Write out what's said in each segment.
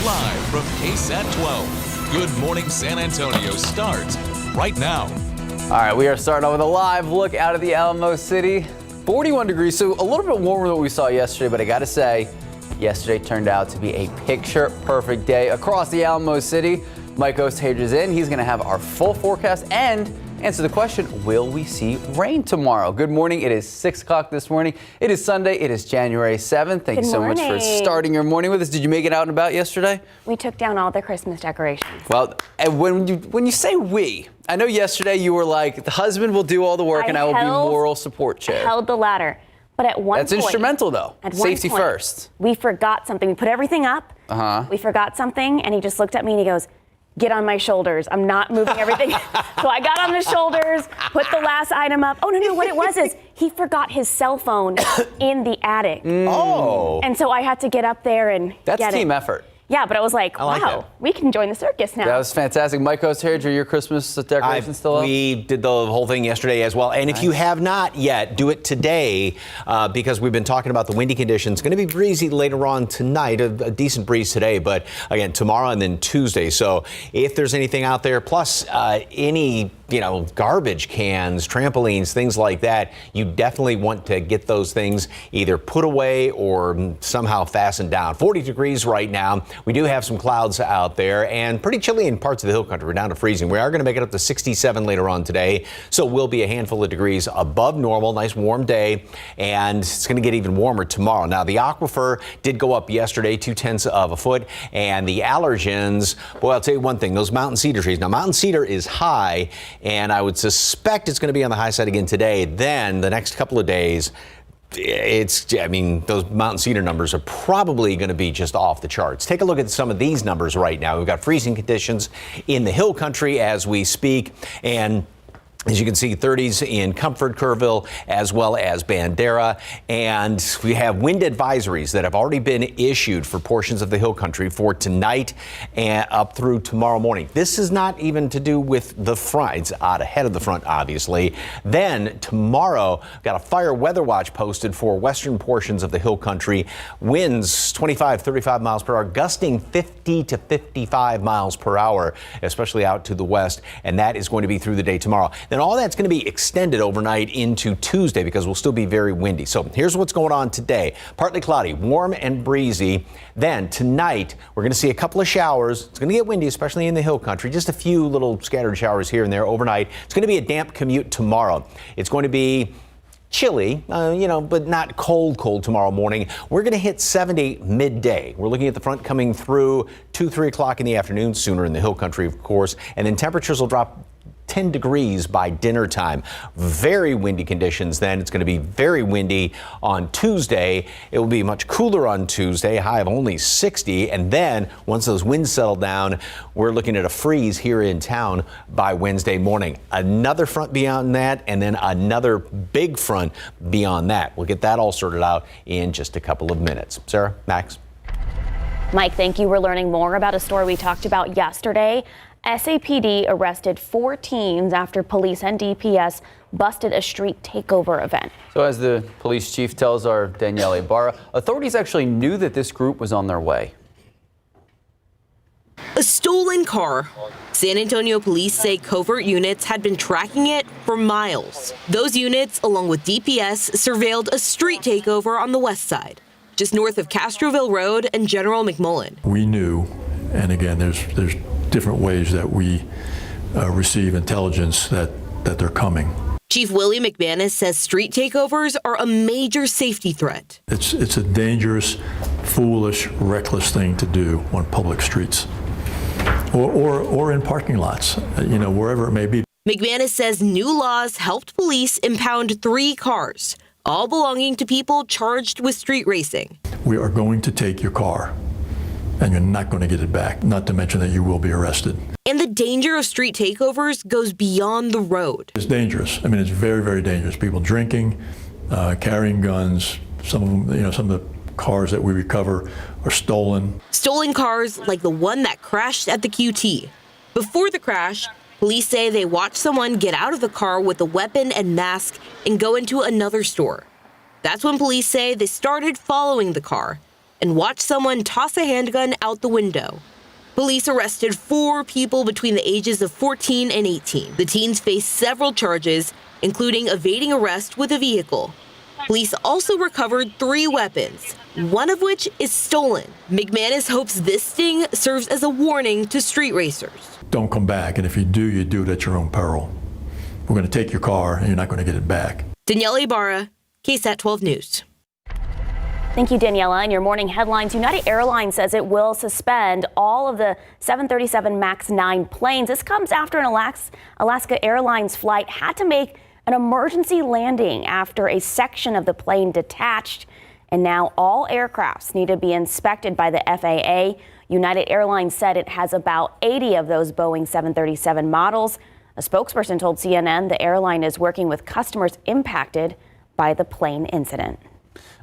Live from KSAT 12. Good Morning San Antonio starts right now. All right, we are starting off with a live look out of the Alamo City. 41 degrees, so a little bit warmer than what we saw yesterday, but I gotta say, yesterday turned out to be a picture-perfect day across the Alamo City. Mike Ostager's in. He's gonna have our full forecast and answer the question, will we see rain tomorrow? Good morning. It is 6 o'clock this morning. It is Sunday. It is January 7th. Thank you so much for starting your morning with us. Did you make it out and about yesterday? We took down all the Christmas decorations. Well, and when you say we, I know yesterday you were like, the husband will do all the work and I will be moral support chair. I held the ladder. But at one point... That's instrumental, though. Safety first. We forgot something. We put everything up. We forgot something, and he just looked at me and he goes, get on my shoulders. I'm not moving everything. So I got on the shoulders, put the last item up. Oh, no, what it was is he forgot his cell phone in the attic. Oh. And so I had to get up there and That's get team it. effort. Yeah, but I was like, wow, we can join the circus now. That was fantastic. Mike Ostager, your Christmas decorations still up? We did the whole thing yesterday as well. And if you have not yet, do it today because we've been talking about the windy conditions. It's going to be breezy later on tonight, a decent breeze today, but again, tomorrow and then Tuesday. So if there's anything out there, plus any garbage cans, trampolines, things like that, you definitely want to get those things either put away or somehow fastened down. 40 degrees right now. We do have some clouds out there and pretty chilly in parts of the hill country. We're down to freezing. We are going to make it up to 67 later on today. So we'll be a handful of degrees above normal. Nice warm day. And it's going to get even warmer tomorrow. Now, the aquifer did go up yesterday, 0.2 of a foot. And the allergens, boy, I'll tell you one thing, those mountain cedar trees. Now, mountain cedar is high, and I would suspect it's going to be on the high side again today. Then the next couple of days, those mountain cedar numbers are probably going to be just off the charts. Take a look at some of these numbers right now. We've got freezing conditions in the hill country as we speak, and as you can see, 30s in Comfort, Kerrville, as well as Bandera. And we have wind advisories that have already been issued for portions of the hill country for tonight and up through tomorrow morning. This is not even to do with the front. It's out ahead of the front, obviously. Then tomorrow, got a fire weather watch posted for western portions of the hill country. Winds 25, 35 miles per hour, gusting 50 to 55 miles per hour, especially out to the west. And that is going to be through the day tomorrow. And all that's going to be extended overnight into Tuesday because we'll still be very windy. So here's what's going on today. Partly cloudy, warm and breezy. Then tonight, we're going to see a couple of showers. It's going to get windy, especially in the hill country. Just a few little scattered showers here and there overnight. It's going to be a damp commute tomorrow. It's going to be chilly, but not cold tomorrow morning. We're going to hit 70 midday. We're looking at the front coming through 2-3 o'clock in the afternoon, sooner in the hill country, of course. And then temperatures will drop 10 degrees by dinner time. Very windy conditions then. It's going to be very windy on Tuesday. It will be much cooler on Tuesday, high of only 60. And then once those winds settle down, we're looking at a freeze here in town by Wednesday morning. Another front beyond that, and then another big front beyond that. We'll get that all sorted out in just a couple of minutes. Sarah, Max. Mike, thank you. We're learning more about a story we talked about yesterday. SAPD arrested 4 teens after police and DPS busted a street takeover event. So as the police chief tells our Danielle Ibarra, authorities actually knew that this group was on their way. A stolen car. San Antonio police say covert units had been tracking it for miles. Those units, along with DPS, surveilled a street takeover on the west side, just north of Castroville Road and General McMullen. We knew, and again, there's different ways that we receive intelligence that they're coming. Chief Willie McManus says street takeovers are a major safety threat. It's a dangerous, foolish, reckless thing to do on public streets or in parking lots, wherever it may be. McManus says new laws helped police impound 3 cars, all belonging to people charged with street racing. We are going to take your car, and you're not going to get it back, not to mention that you will be arrested. And the danger of street takeovers goes beyond the road. It's dangerous. It's very, very dangerous. People drinking, carrying guns. Some of them, some of the cars that we recover are stolen. Stolen cars like the one that crashed at the QT. Before the crash, police say they watched someone get out of the car with a weapon and mask and go into another store. That's when police say they started following the car. and watched someone toss a handgun out the window. Police arrested 4 people between the ages of 14 and 18. The teens faced several charges, including evading arrest with a vehicle. Police also recovered 3 weapons, one of which is stolen. McManus hopes this sting serves as a warning to street racers. Don't come back, and if you do it at your own peril. We're going to take your car, and you're not going to get it back. Danielle Ibarra, KSAT 12 News. Thank you, Daniela. In your morning headlines, United Airlines says it will suspend all of the 737 MAX 9 planes. This comes after an Alaska Airlines flight had to make an emergency landing after a section of the plane detached. And now all aircrafts need to be inspected by the FAA. United Airlines said it has about 80 of those Boeing 737 models. A spokesperson told CNN the airline is working with customers impacted by the plane incident.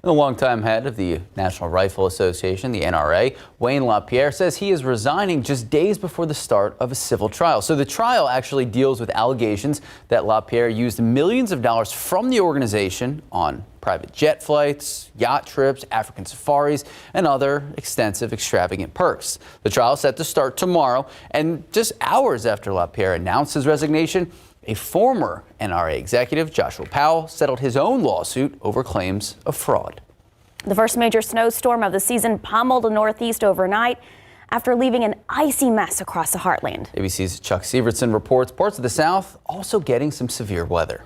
The longtime head of the National Rifle Association, the NRA, Wayne LaPierre, says he is resigning just days before the start of a civil trial. So the trial actually deals with allegations that LaPierre used millions of dollars from the organization on private jet flights, yacht trips, African safaris, and other extensive extravagant perks. The trial is set to start tomorrow, and just hours after LaPierre announced his resignation, a former NRA executive, Joshua Powell, settled his own lawsuit over claims of fraud. The first major snowstorm of the season pummeled the Northeast overnight after leaving an icy mess across the heartland. ABC's Chuck Severson reports parts of the South also getting some severe weather.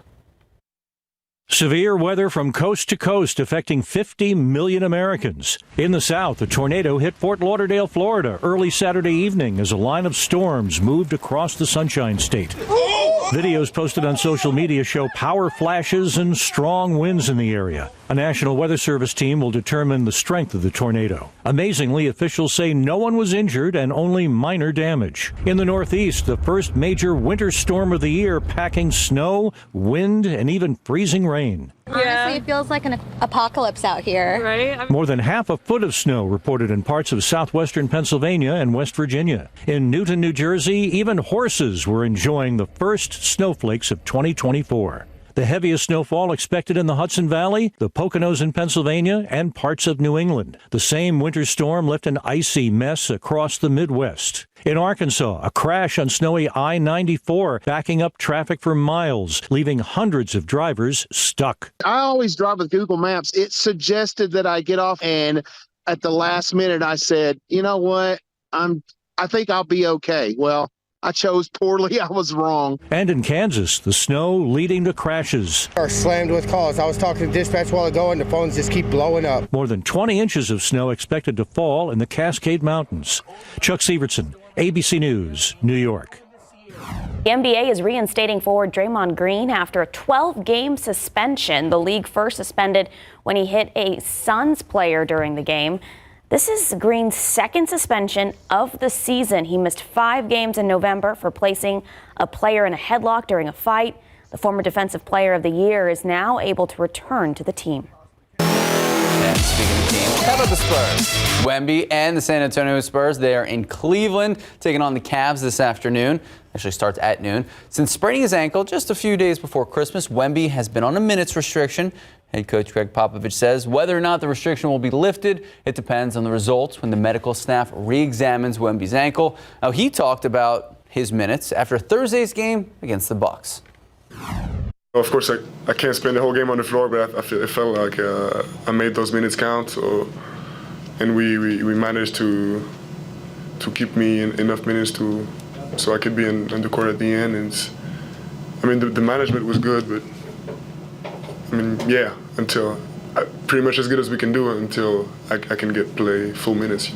Severe weather from coast to coast affecting 50 million Americans. In the South, a tornado hit Fort Lauderdale, Florida early Saturday evening as a line of storms moved across the Sunshine State. Videos posted on social media show power flashes and strong winds in the area. A National Weather Service team will determine the strength of the tornado. Amazingly, officials say no one was injured and only minor damage. In the Northeast, the first major winter storm of the year, packing snow, wind, and even freezing rain. Honestly, it feels like an apocalypse out here. Right? More than half a foot of snow reported in parts of southwestern Pennsylvania and West Virginia. In Newton, New Jersey, even horses were enjoying the first snowflakes of 2024. The heaviest snowfall expected in the Hudson Valley, the Poconos in Pennsylvania, and parts of New England. The same winter storm left an icy mess across the Midwest. In Arkansas, a crash on snowy I-94, backing up traffic for miles, leaving hundreds of drivers stuck. I always drive with Google Maps. It suggested that I get off, and at the last minute I said, you know what, I think I'll be okay. Well, I chose poorly. I was wrong. And in Kansas, the snow leading to crashes. Are slammed with calls. I was talking to dispatch a while ago, and the phones just keep blowing up. More than 20 inches of snow expected to fall in the Cascade Mountains. Chuck Severson, ABC News, New York. The NBA is reinstating forward Draymond Green after a 12-game suspension. The league first suspended when he hit a Suns player during the game. This is Green's second suspension of the season. He missed 5 games in November for placing a player in a headlock during a fight. The former Defensive Player of the Year is now able to return to the team. And speaking of teams, how about the Spurs? Wemby and the San Antonio Spurs, they are in Cleveland taking on the Cavs this afternoon. Actually starts at noon. Since spraining his ankle just a few days before Christmas, Wemby has been on a minutes restriction. Head coach Greg Popovich says whether or not the restriction will be lifted, it depends on the results when the medical staff re-examines Wemby's ankle. Now, he talked about his minutes after Thursday's game against the Bucks. Of course, I can't spend the whole game on the floor, but it felt like I made those minutes count. And we managed to keep me in enough minutes so I could be in the court at the end. And the management was good, but until pretty much as good as we can do until I can play full minutes,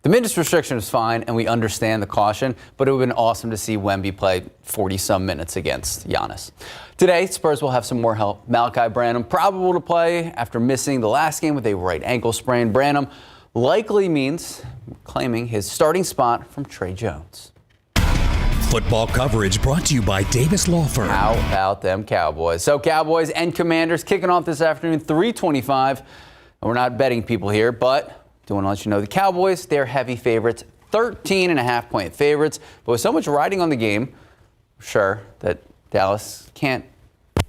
The minutes restriction is fine, and we understand the caution, but it would have been awesome to see Wemby play 40-some minutes against Giannis. Today, Spurs will have some more help. Malachi Branham probable to play after missing the last game with a right ankle sprain. Branham likely means claiming his starting spot from Trey Jones. Football coverage brought to you by Davis Law Firm. How about them Cowboys? So Cowboys and Commanders kicking off this afternoon, 3:25. We're not betting people here, but do want to let you know the Cowboys, they're heavy favorites, 13.5-point favorites. But with so much riding on the game, I'm sure that Dallas can't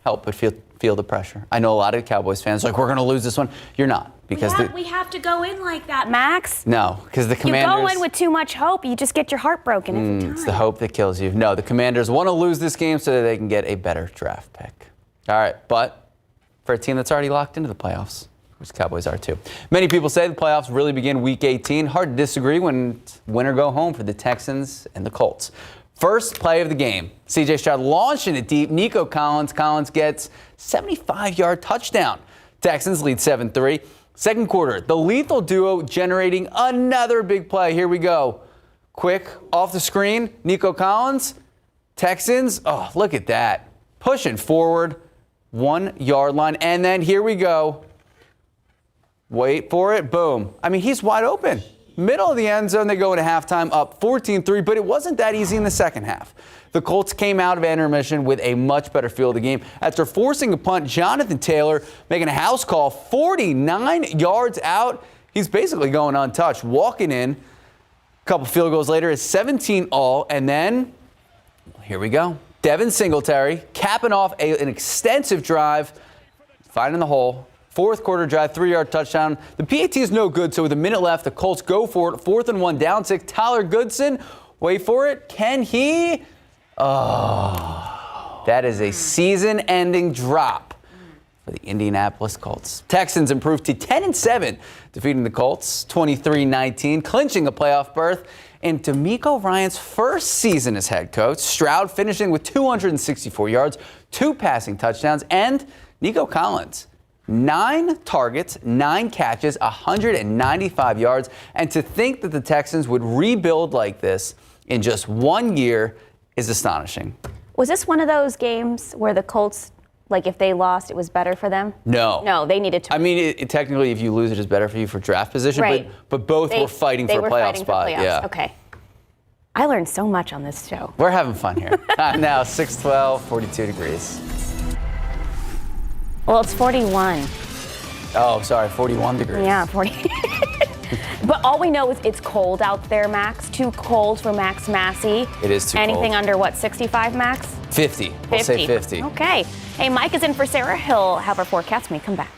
help but feel feel the pressure. I know a lot of Cowboys fans are like, we're going to lose this one. You're not. Because we have to go in like that, Max. No, because the Commanders... You go in with too much hope, you just get your heart broken every time. It's the hope that kills you. No, the Commanders want to lose this game so that they can get a better draft pick. All right, but for a team that's already locked into the playoffs, which the Cowboys are too. Many people say the playoffs really begin Week 18. Hard to disagree when it's win or go home for the Texans and the Colts. First play of the game. C.J. Stroud launching it deep. Nico Collins. Collins gets 75-yard touchdown. Texans lead 7-3. Second quarter, the lethal duo generating another big play. Here we go. Quick, off the screen, Nico Collins. Texans, oh, look at that. Pushing forward, 1 yard line. And then here we go. Wait for it, boom. I mean, he's wide open. Middle of the end zone, they go into halftime up 14-3, but it wasn't that easy in the second half. The Colts came out of intermission with a much better feel of the game. After forcing a punt, Jonathan Taylor making a house call 49 yards out. He's basically going untouched, walking in. A couple field goals later, it's 17-all, and then, here we go. Devin Singletary capping off an extensive drive, finding the hole. Fourth quarter drive, 3-yard touchdown. The PAT is no good, so with a minute left, the Colts go for it. 4th and 1, down 6. Tyler Goodson, wait for it. Can he? Oh, that is a season-ending drop for the Indianapolis Colts. Texans improved to 10-7, defeating the Colts 23-19, clinching a playoff berth. In D'Amico Ryan's first season as head coach, Stroud finishing with 264 yards, 2 passing touchdowns, and Nico Collins, 9 targets, 9 catches, 195 yards. And to think that the Texans would rebuild like this in just 1 year is astonishing. Was this one of those games where the Colts, like if they lost, it was better for them? No. No, they needed to. I mean, technically, if you lose, it is better for you for draft position. Right. But both were fighting for a playoff spot. Yeah. Okay. I learned so much on this show. We're having fun here. Now, 6:12, 42 degrees. Well, it's 41. Oh, sorry, 41 degrees. Yeah, 40. But all we know is it's cold out there, Max. Too cold for Max Massey. It is too Anything cold. under, what, 65, Max? 50. We'll say 50. Okay. Hey, Mike is in for Sarah. He'll have our forecast when we come back.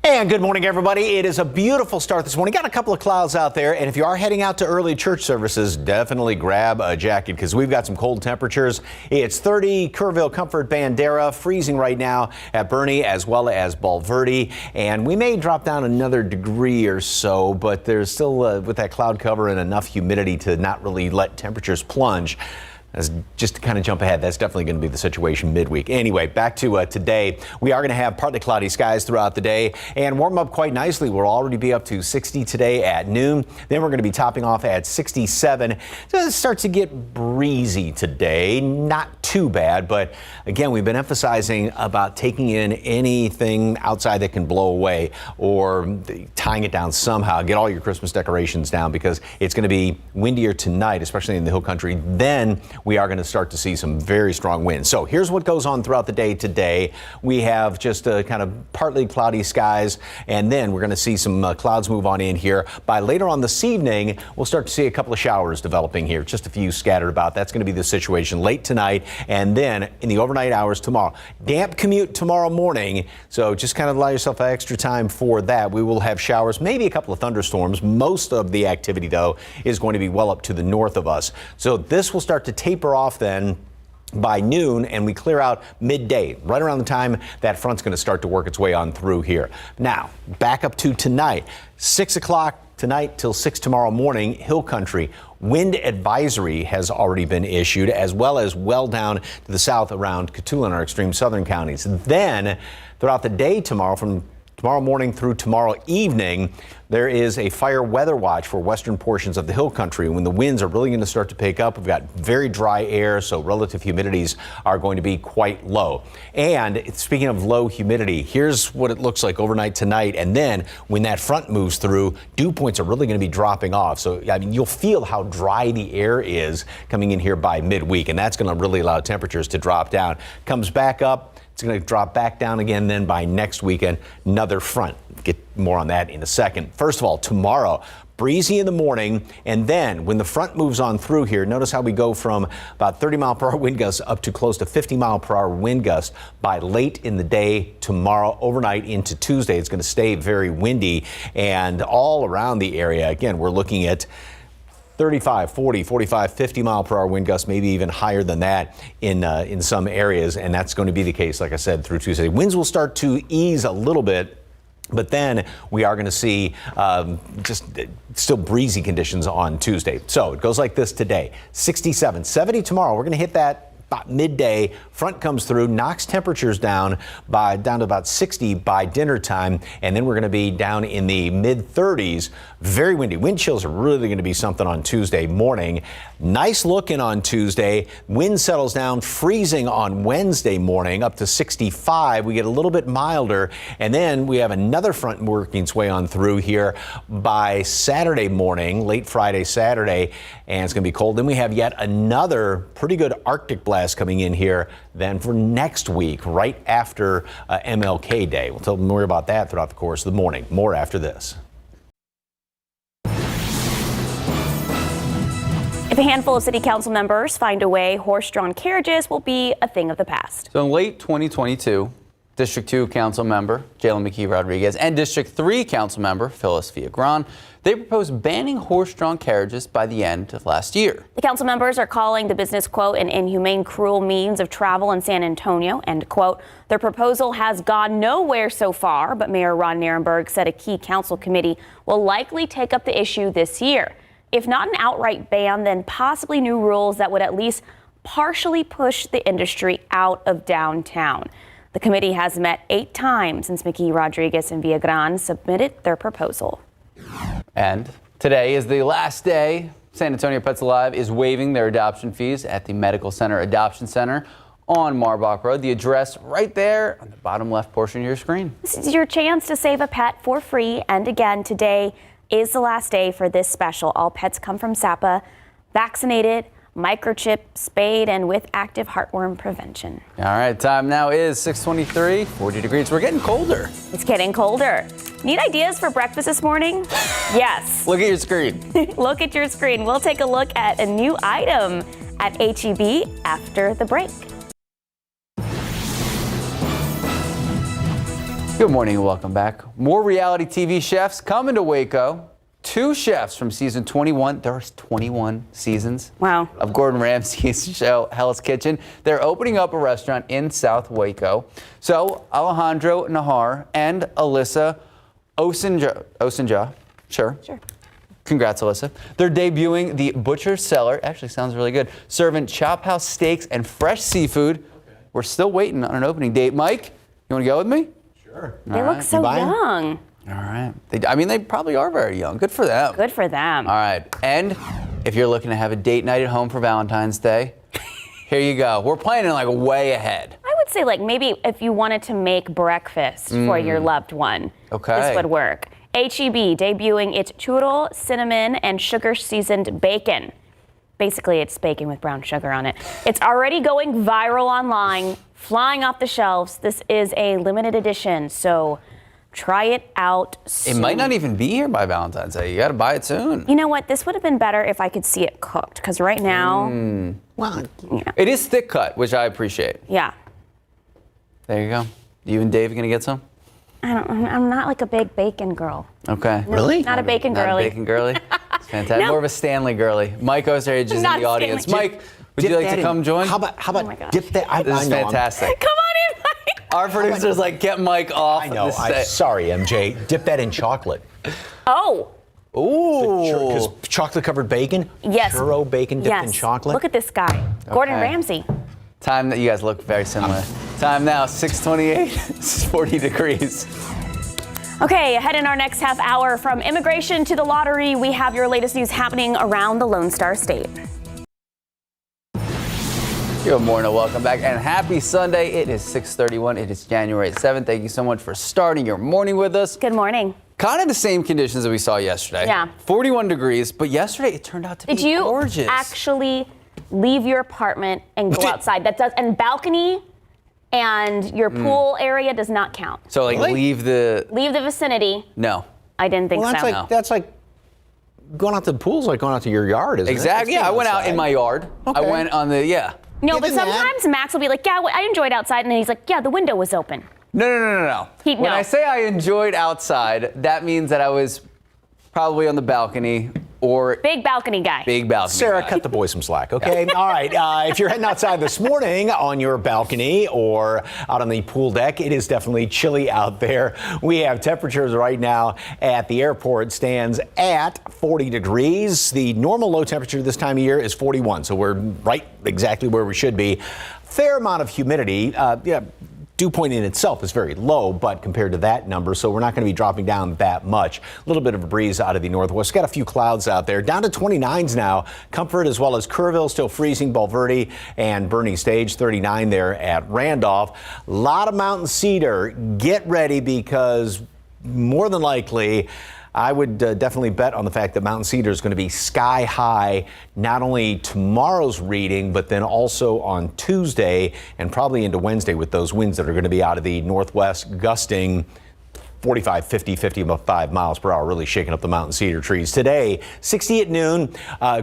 And good morning, everybody. It is a beautiful start this morning. Got a couple of clouds out there, and if you are heading out to early church services, definitely grab a jacket because we've got some cold temperatures. It's 30 Kerrville, Comfort, Bandera, freezing right now at Bernie as well as Bulverde, and we may drop down another degree or so, but there's still, with that cloud cover and enough humidity to not really let temperatures plunge. Just to kind of jump ahead, that's definitely going to be the situation midweek. Anyway, back to today. We are going to have partly cloudy skies throughout the day and warm up quite nicely. We'll already be up to 60 today at noon. Then we're going to be topping off at 67. So it starts to get breezy today. Not too bad, but again, we've been emphasizing about taking in anything outside that can blow away or tying it down somehow. Get all your Christmas decorations down because it's going to be windier tonight, especially in the hill country. Then we are going to start to see some very strong winds. So here's what goes on throughout the day today. We have just kind of partly cloudy skies, and then we're going to see some clouds move on in here. By later on this evening, we'll start to see a couple of showers developing here, just a few scattered about. That's going to be the situation late tonight, and then in the overnight hours tomorrow. Damp commute tomorrow morning, so just kind of allow yourself extra time for that. We will have showers, maybe a couple of thunderstorms. Most of the activity, though, is going to be well up to the north of us. So this will start to taper off then by noon, and we clear out midday, right around the time that front's going to start to work its way on through here. Now, back up to tonight, 6 o'clock tonight till 6 tomorrow morning, hill country. Wind advisory has already been issued, as well as well down to the south around Cotulla and our extreme southern counties. Then, throughout the day tomorrow, from tomorrow morning through tomorrow evening, there is a fire weather watch for western portions of the hill country. When the winds are really going to start to pick up, we've got very dry air, so relative humidities are going to be quite low. And speaking of low humidity, here's what it looks like overnight tonight. And then when that front moves through, dew points are really going to be dropping off. So, I mean, you'll feel how dry the air is coming in here by midweek, and that's going to really allow temperatures to drop down. Comes back up. It's going to drop back down again then by next weekend, another front. Get more on that in a second. First of all, tomorrow, breezy in the morning, and then when the front moves on through here, notice how we go from about 30-mile-per-hour wind gusts up to close to 50-mile-per-hour wind gusts by late in the day tomorrow, overnight into Tuesday. It's going to stay very windy, and all around the area, again, we're looking at 35, 40, 45, 50-mile-per-hour wind gusts, maybe even higher than that in some areas, and that's going to be the case, like I said, through Tuesday. Winds will start to ease a little bit, but then we are going to see just still breezy conditions on Tuesday. So it goes like this today: 67, 70 tomorrow. We're going to hit that about midday. Front comes through, knocks temperatures down to about 60 by dinner time, and then we're going to be down in the mid-30s. Very windy. Wind chills are really going to be something on Tuesday morning. Nice looking on Tuesday. Wind settles down, freezing on Wednesday morning up to 65. We get a little bit milder, and then we have another front working its way on through here by Saturday morning, late Friday, Saturday, and it's going to be cold. Then we have yet another pretty good Arctic blast coming in here then for next week, right after MLK Day. We'll tell you more about that throughout the course of the morning. More after this. If a handful of city council members find a way, horse-drawn carriages will be a thing of the past. So in late 2022, District 2 council member Jalen McKee Rodriguez and District 3 council member Phyllis Villagran, they proposed banning horse-drawn carriages by the end of last year. The council members are calling the business, quote, an inhumane, cruel means of travel in San Antonio, end quote. Their proposal has gone nowhere so far, but Mayor Ron Nirenberg said a key council committee will likely take up the issue this year. If not an outright ban, then possibly new rules that would at least partially push the industry out of downtown. The committee has met 8 times since McKee, Rodriguez, and Villagran submitted their proposal. And today is the last day San Antonio Pets Alive is waiving their adoption fees at the Medical Center Adoption Center on Marbach Road. The address right there on the bottom left portion of your screen. This is your chance to save a pet for free. And again, today is the last day for this special. All pets come from SAPA, vaccinated, microchipped, spayed, and with active heartworm prevention. All right, time now is 6:23, 40 degrees. We're getting colder. It's getting colder. Need ideas for breakfast this morning? Yes. Look at your screen. Look at your screen. We'll take a look at a new item at H-E-B after the break. Good morning and welcome back. More reality TV chefs coming to Waco. 2 chefs from season 21. There's 21 seasons. Wow. Of Gordon Ramsay's show, Hell's Kitchen. They're opening up a restaurant in South Waco. So Alejandro Nahar and Alyssa Osenja. Sure. Congrats, Alyssa. They're debuting the Butcher's Cellar. Actually sounds really good. Serving Chop House steaks and fresh seafood. Okay. We're still waiting on an opening date. Mike, you want to go with me? Sure. They look so young. All right. They probably are very young. Good for them. Good for them. All right. And if you're looking to have a date night at home for Valentine's Day, here you go. We're planning like way ahead. I would say like maybe if you wanted to make breakfast for your loved one, this would work. H-E-B debuting its churro, cinnamon, and sugar seasoned bacon. Basically, it's bacon with brown sugar on it. It's already going viral online, flying off the shelves. This is a limited edition, so try it out soon. It might not even be here by Valentine's Day. You got to buy it soon. You know what? This would have been better if I could see it cooked, because right now, well, it is thick cut, which I appreciate. Yeah. There you go. You and Dave are going to get some? I'm not like a big bacon girl. Okay. No, really? Not a bacon girly. Not a bacon girly? It's fantastic. No. More of a Stanley girly. Mike Osterhage is in the audience. Mike, would you like to come join? How about dip that? This is fantastic. Come on in, Mike. Our producer's like, get Mike off. I know. I'm sorry, MJ. Dip that in chocolate. Oh. Ooh. Because chocolate-covered bacon? Yes. Churro bacon dipped in chocolate? Look at this guy. Gordon Ramsay. Time that you guys look very similar. Time now, 6:28. It's 40 degrees. Okay, ahead in our next half hour, from immigration to the lottery, we have your latest news happening around the Lone Star State. Good morning, welcome back, and happy Sunday. It is 6:31. It is January 7th. Thank you so much for starting your morning with us. Good morning. Kind of the same conditions that we saw yesterday. Yeah. 41 degrees, but yesterday it turned out to be gorgeous. Did you actually leave your apartment and go outside? That does, and balcony and your pool area does not count. So like leave the vicinity. No. I didn't think so. That's like going out to the pool's like going out to your yard, isn't exactly. it? Yeah, I went out in my yard. Okay. I went on the, No, but sometimes Max will be like, yeah, I enjoyed outside. And then he's like, yeah, the window was open. No. When I say I enjoyed outside, that means that I was probably on the balcony or... Big balcony guy. Big balcony Sarah, guy. cut the boys some slack, okay? All right. If you're heading outside this morning on your balcony or out on the pool deck, it is definitely chilly out there. We have temperatures right now at the airport stands at 40 degrees. The normal low temperature this time of year is 41, so we're right exactly where we should be. Fair amount of humidity. Dew point in itself is very low, but compared to that number, so we're not going to be dropping down that much. A little bit of a breeze out of the northwest. Got a few clouds out there. Down to 29s now. Comfort as well as Kerrville still freezing. Bulverde and Bernie Stage 39 there at Randolph. A lot of mountain cedar. Get ready because more than likely I would definitely bet on the fact that mountain cedar is going to be sky high, not only tomorrow's reading, but then also on Tuesday and probably into Wednesday with those winds that are going to be out of the northwest gusting 45, 50, 55 miles per hour, really shaking up the mountain cedar trees. Today, 60 at noon.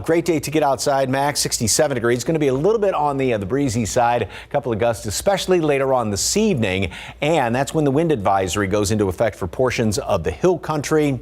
Great day to get outside. Max 67 degrees. It's going to be a little bit on the breezy side. A couple of gusts, especially later on this evening. And that's when the wind advisory goes into effect for portions of the hill country.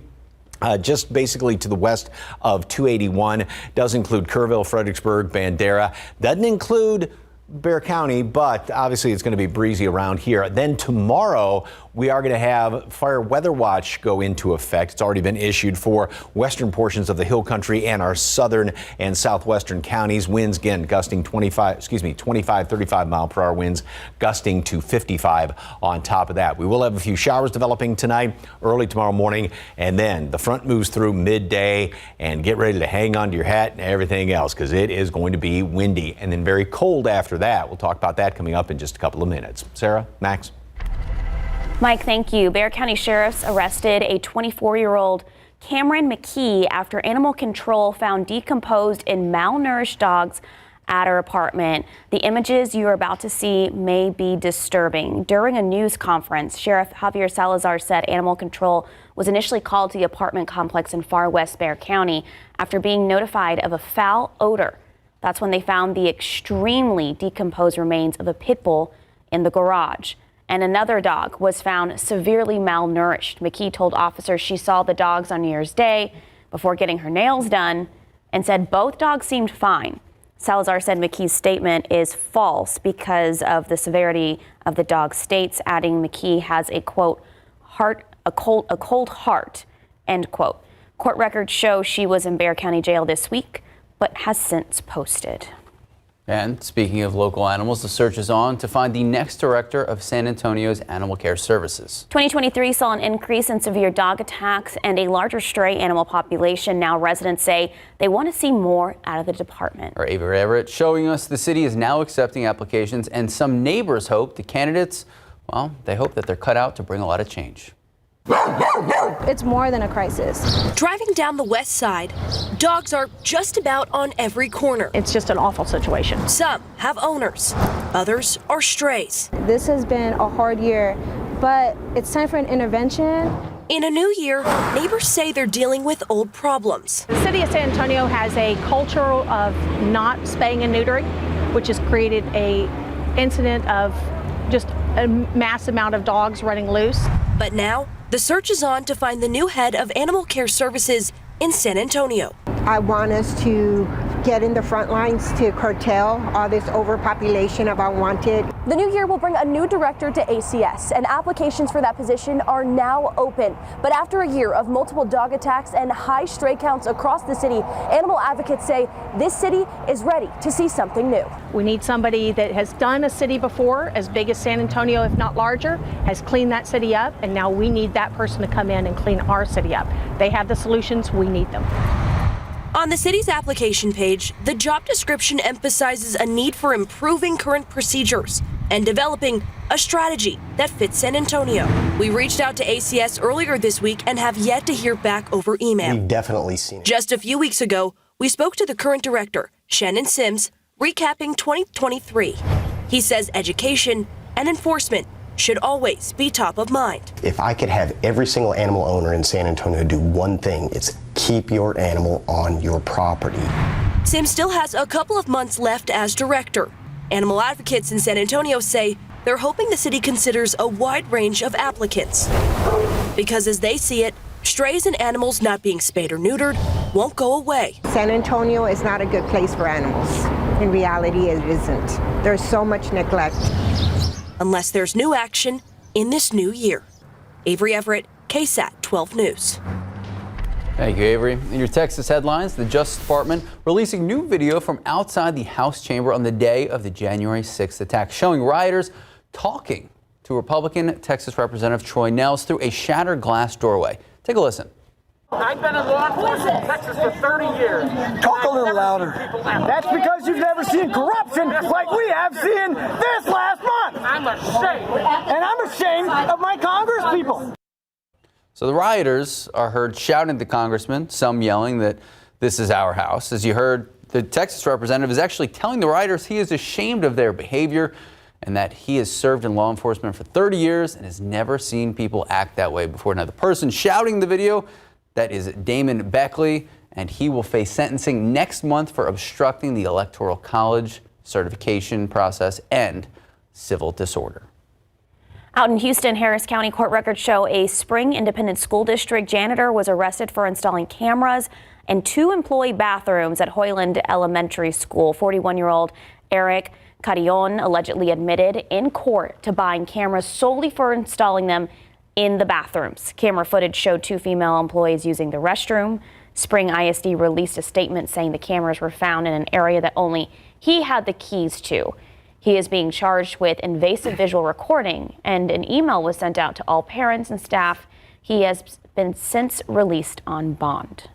Just basically to the west of 281. Does include Kerrville, Fredericksburg, Bandera. Doesn't include Bexar County, but obviously it's going to be breezy around here. Then tomorrow, we are going to have fire weather watch go into effect. It's already been issued for western portions of the hill country and our southern and southwestern counties. Winds again gusting 25, 35 mile per hour winds, gusting to 55 on top of that. We will have a few showers developing tonight, early tomorrow morning, and then the front moves through midday, and get ready to hang on to your hat and everything else because it is going to be windy and then very cold after that. We'll talk about that coming up in just a couple of minutes. Sarah, Max. Mike, thank you. Bexar County sheriffs arrested a 24-year-old Cameron McKee after animal control found decomposed and malnourished dogs at her apartment. The images you are about to see may be disturbing. During a news conference, Sheriff Javier Salazar said animal control was initially called to the apartment complex in far west Bexar County after being notified of a foul odor. That's when they found the extremely decomposed remains of a pit bull in the garage. And another dog was found severely malnourished. McKee told officers she saw the dogs on New Year's Day before getting her nails done and said both dogs seemed fine. Salazar said McKee's statement is false because of the severity of the dog's states, adding McKee has a, quote, a cold heart, end quote. Court records show she was in Bexar County Jail this week, but has since posted. And speaking of local animals, the search is on to find the next director of San Antonio's Animal Care Services. 2023 saw an increase in severe dog attacks and a larger stray animal population. Now residents say they want to see more out of the department. Our Ava Everett showing us the city is now accepting applications, and some neighbors hope the candidates, well, they hope that they're cut out to bring a lot of change. It's more than a crisis. Driving down the west side, dogs are just about on every corner. It's just an awful situation. Some have owners, others are strays. This has been a hard year, but it's time for an intervention. In a new year, neighbors say they're dealing with old problems. The city of San Antonio has a culture of not spaying and neutering, which has created a incident of just a mass amount of dogs running loose. But now, the search is on to find the new head of Animal Care Services in San Antonio. I want us to get in the front lines to curtail all this overpopulation of unwanted. The new year will bring a new director to ACS, and applications for that position are now open. But after a year of multiple dog attacks and high stray counts across the city, animal advocates say this city is ready to see something new. We need somebody that has done a city before, as big as San Antonio, if not larger, has cleaned that city up, and now we need that person to come in and clean our city up. They have the solutions, we need them. On the city's application page, the job description emphasizes a need for improving current procedures and developing a strategy that fits San Antonio. We reached out to ACS earlier this week and have yet to hear back over email. We've definitely seen it. Just a few weeks ago, we spoke to the current director, Shannon Sims, recapping 2023. He says education and enforcement should always be top of mind. If I could have every single animal owner in San Antonio do one thing, it's keep your animal on your property. Sam still has a couple of months left as director. Animal advocates in San Antonio say they're hoping the city considers a wide range of applicants. Because as they see it, strays and animals not being spayed or neutered won't go away. San Antonio is not a good place for animals. In reality, it isn't. There's so much neglect. Unless there's new action in this new year. Avery Everett, KSAT 12 News. Thank you, Avery. In your Texas headlines, the Justice Department releasing new video from outside the House chamber on the day of the January 6th attack, showing rioters talking to Republican Texas Representative Troy Nehls through a shattered glass doorway. Take a listen. I've been in law enforcement in Texas for 30 years. Talk a little louder. That's because you've never seen corruption like we have seen this last month. I'm ashamed. And I'm ashamed of my Congress people. So the rioters are heard shouting at the congressman, some yelling that this is our house. As you heard, the Texas representative is actually telling the rioters he is ashamed of their behavior and that he has served in law enforcement for 30 years and has never seen people act that way before. Now, the person shouting the video, that is Damon Beckley, and he will face sentencing next month for obstructing the Electoral College certification process and civil disorder. Out in Houston, Harris County court records show a Spring Independent School District janitor was arrested for installing cameras in 2 employee bathrooms at Hoyland Elementary School. 41-year-old Eric Carillon allegedly admitted in court to buying cameras solely for installing them in the bathrooms. Camera footage showed 2 female employees using the restroom. Spring ISD released a statement saying the cameras were found in an area that only he had the keys to. He is being charged with invasive visual recording, and an email was sent out to all parents and staff. He has been since released on bond.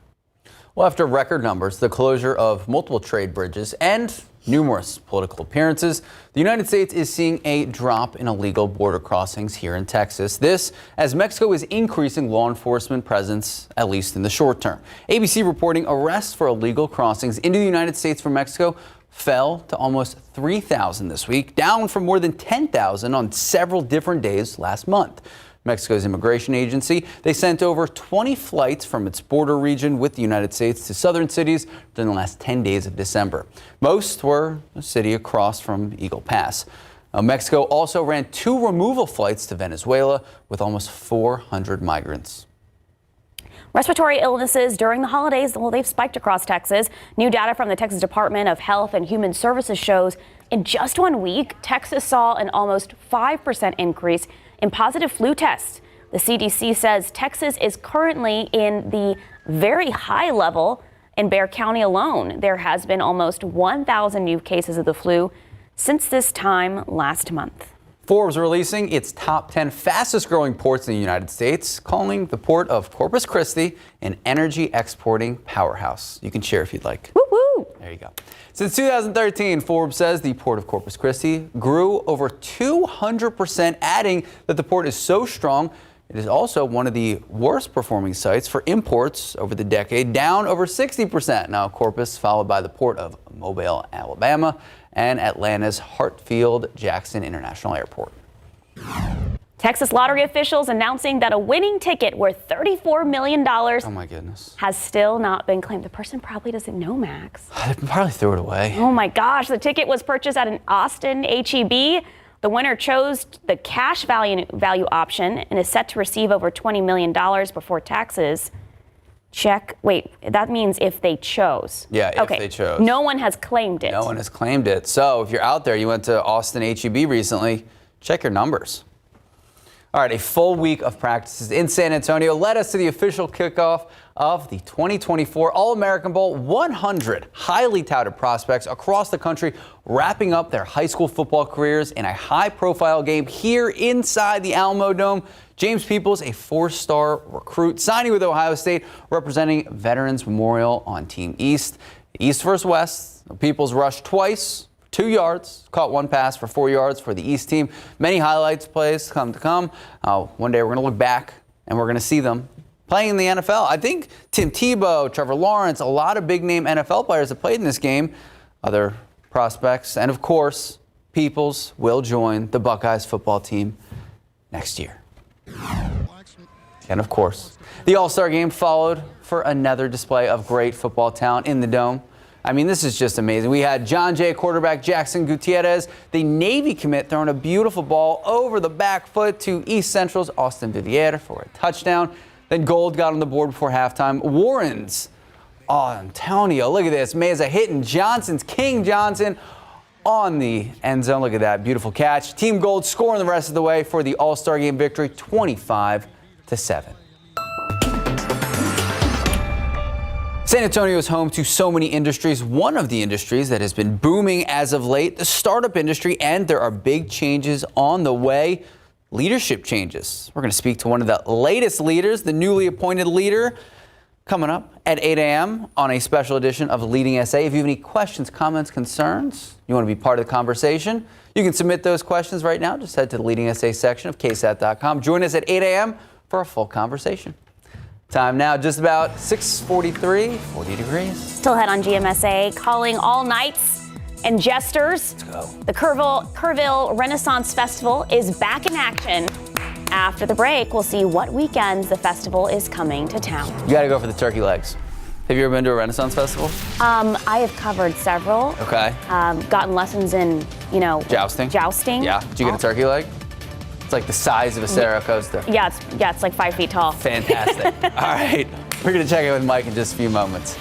Well, after record numbers, the closure of multiple trade bridges, and numerous political appearances, the United States is seeing a drop in illegal border crossings here in Texas. This as Mexico is increasing law enforcement presence, at least in the short term. ABC reporting arrests for illegal crossings into the United States from Mexico fell to almost 3,000 this week, down from more than 10,000 on several different days last month. Mexico's immigration agency, they sent over 20 flights from its border region with the United States to southern cities during the last 10 days of December. Most were a city across from Eagle Pass. Mexico also ran 2 removal flights to Venezuela with almost 400 migrants. Respiratory illnesses during the holidays, well, they've spiked across Texas. New data from the Texas Department of Health and Human Services shows in just 1 week, Texas saw an almost 5% increase in positive flu tests. The CDC says Texas is currently in the very high level. In Bexar County alone, there has been almost 1,000 new cases of the flu since this time last month. Forbes releasing its top 10 fastest growing ports in the United States, calling the port of Corpus Christi an energy exporting powerhouse. You can share if you'd like. Woo-hoo. There you go. Since 2013, Forbes says the port of Corpus Christi grew over 200%, adding that the port is so strong, it is also one of the worst performing sites for imports over the decade, down over 60%. Now, Corpus, followed by the port of Mobile, Alabama, and Atlanta's Hartsfield-Jackson International Airport. Texas lottery officials announcing that a winning ticket worth $34 million oh my goodness, has still not been claimed. The person probably doesn't know, Max. They probably threw it away. Oh my gosh, the ticket was purchased at an Austin HEB. The winner chose the cash value option and is set to receive over $20 million before taxes. Check. Wait, that means if they chose. Yeah, if okay. they chose. No one has claimed it. No one has claimed it. So if you're out there, you went to Austin HEB recently, check your numbers. All right, a full week of practices in San Antonio led us to the official kickoff of the 2024 All-American Bowl. 100 highly touted prospects across the country wrapping up their high school football careers in a high-profile game here inside the Alamo Dome. James Peoples, a 4-star recruit, signing with Ohio State, representing Veterans Memorial on Team East. East versus West, Peoples rushed twice, 2 yards, caught 1 pass for 4 yards for the East team. Many highlights plays come to come. One day we're going to look back and we're going to see them playing in the NFL. I think Tim Tebow, Trevor Lawrence, a lot of big-name NFL players have played in this game. Other prospects, and of course, Peoples will join the Buckeyes football team next year. And of course, the All-Star Game followed for another display of great football talent in the Dome. I mean, this is just amazing. We had John Jay quarterback Jackson Gutierrez, the Navy commit, throwing a beautiful ball over the back foot to East Central's Austin Vivier for a touchdown. Then Gold got on the board before halftime. Warren's, Antonio, look at this. Meza hitting Johnson's, King Johnson, on the end zone. Look at that beautiful catch. Team Gold scoring the rest of the way for the All-Star Game victory, 25-7. San Antonio is home to so many industries. One of the industries that has been booming as of late, the startup industry, and there are big changes on the way. Leadership changes. We're going to speak to one of the latest leaders, the newly appointed leader, coming up at 8 a.m. on a special edition of Leading SA. If you have any questions, comments, concerns, you want to be part of the conversation, you can submit those questions right now. Just head to the Leading SA section of KSAT.com. Join us at 8 a.m. for a full conversation. Time now, just about 6:43, 40 degrees. Still ahead on GMSA, calling all nights and jesters. Let's go. The Kerrville Renaissance Festival is back in action. After the break, we'll see what weekends the festival is coming to town. You got to go for the turkey legs. Have you ever been to a Renaissance Festival? I have covered several. Okay. Gotten lessons in, Jousting. Yeah. Did you get a turkey leg? It's like the size of a Saratoga. Yeah, it's like 5 feet tall. Fantastic. All right, we're going to check in with Mike in just a few moments.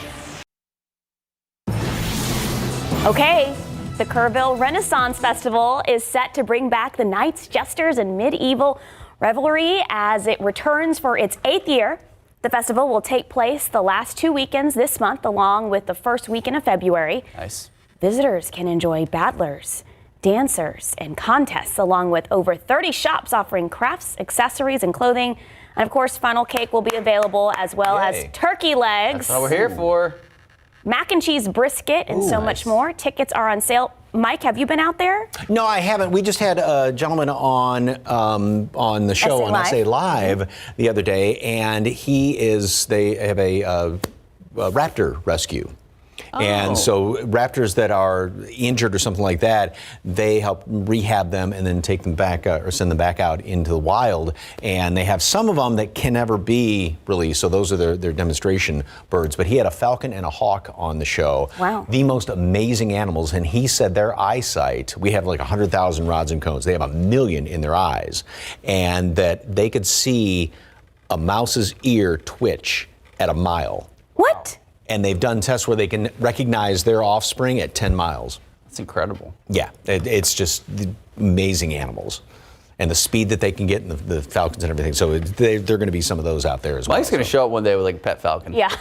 Okay, the Kerrville Renaissance Festival is set to bring back the knights, jesters, and medieval revelry as it returns for its 8th year. The festival will take place the last 2 weekends this month, along with the first weekend of February. Nice. Visitors can enjoy battlers, dancers, and contests, along with over 30 shops offering crafts, accessories, and clothing. And of course, funnel cake will be available, as well as turkey legs. That's what we're here for. Mac and cheese brisket, and so much more. Tickets are on sale. Mike, have you been out there? No, I haven't. We just had a gentleman on the show on SA Live the other day, and they have a raptor rescue. And so raptors that are injured or something like that, they help rehab them and then take them back or send them back out into the wild. And they have some of them that can never be released. So those are their demonstration birds. But he had a falcon and a hawk on the show. Wow. The most amazing animals. And he said their eyesight, we have like 100,000 rods and cones. They have 1 million in their eyes. And that they could see a mouse's ear twitch at a mile. What? And they've done tests where they can recognize their offspring at 10 miles. That's incredible. Yeah, it's just amazing animals. And the speed that they can get, and the falcons and everything. So they're going to be some of those out there as well. Mike's going to show up one day with like a pet falcon. Yeah.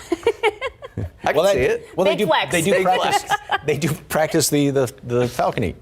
I can see it. Well, Big flex. They do practice the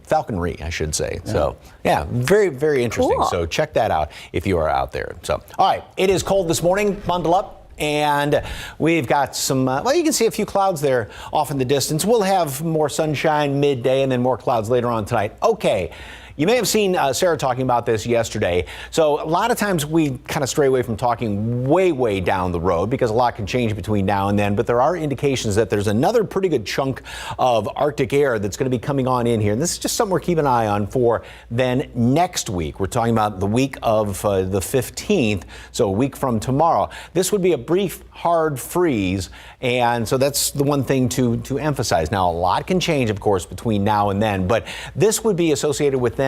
falconry, I should say. Yeah. So, yeah, very, very interesting. Cool. So check that out if you are out there. So, all right, it is cold this morning. Bundle up. And we've got some, you can see a few clouds there off in the distance. We'll have more sunshine midday and then more clouds later on tonight. Okay. You may have seen Sarah talking about this yesterday. So a lot of times we kind of stray away from talking way down the road because a lot can change between now and then. But there are indications that there's another pretty good chunk of Arctic air that's going to be coming on in here. And this is just something we're keeping an eye on for then next week. We're talking about the week of the 15th, so a week from tomorrow. This would be a brief hard freeze. And so that's the one thing to emphasize. Now, a lot can change, of course, between now and then. But this would be associated with then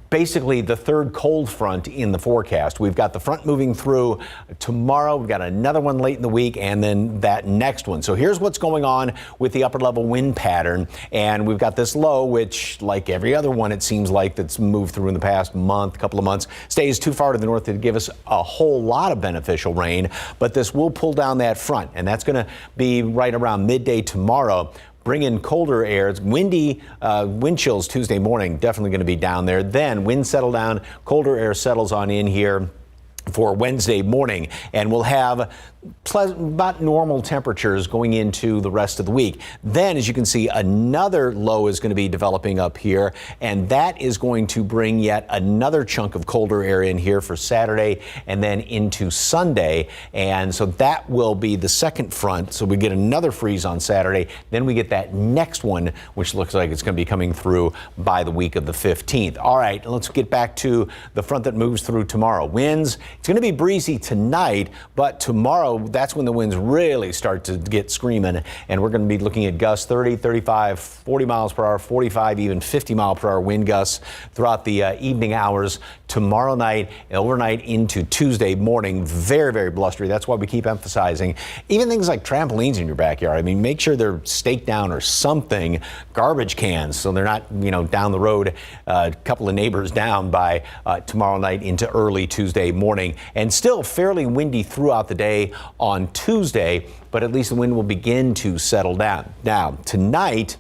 basically the third cold front in the forecast. We've got the front moving through tomorrow. We've got another one late in the week and then that next one. So here's what's going on with the upper level wind pattern. And we've got this low, which like every other one, it seems like that's moved through in the past couple of months, stays too far to the north to give us a whole lot of beneficial rain. But this will pull down that front, and that's going to be right around midday tomorrow. Bring in colder air. It's windy, wind chills Tuesday morning, definitely going to be down there. Then wind settle down, colder air settles on in here for Wednesday morning, and we'll have about normal temperatures going into the rest of the week. Then, as you can see, another low is going to be developing up here, and that is going to bring yet another chunk of colder air in here for Saturday and then into Sunday. And so that will be the second front. So we get another freeze on Saturday. Then we get that next one, which looks like it's going to be coming through by the week of the 15th. All right, let's get back to the front that moves through tomorrow. Winds It's going to be breezy tonight, but tomorrow, that's when the winds really start to get screaming. And we're going to be looking at gusts 30, 35, 40 miles per hour, 45, even 50 mile per hour wind gusts throughout the evening hours tomorrow night, overnight into Tuesday morning. Very, very blustery. That's why we keep emphasizing even things like trampolines in your backyard. I mean, make sure they're staked down or something. Garbage cans, so they're not, down the road, a couple of neighbors down by tomorrow night into early Tuesday morning. And still fairly windy throughout the day on Tuesday, but at least the wind will begin to settle down. Now, tonight,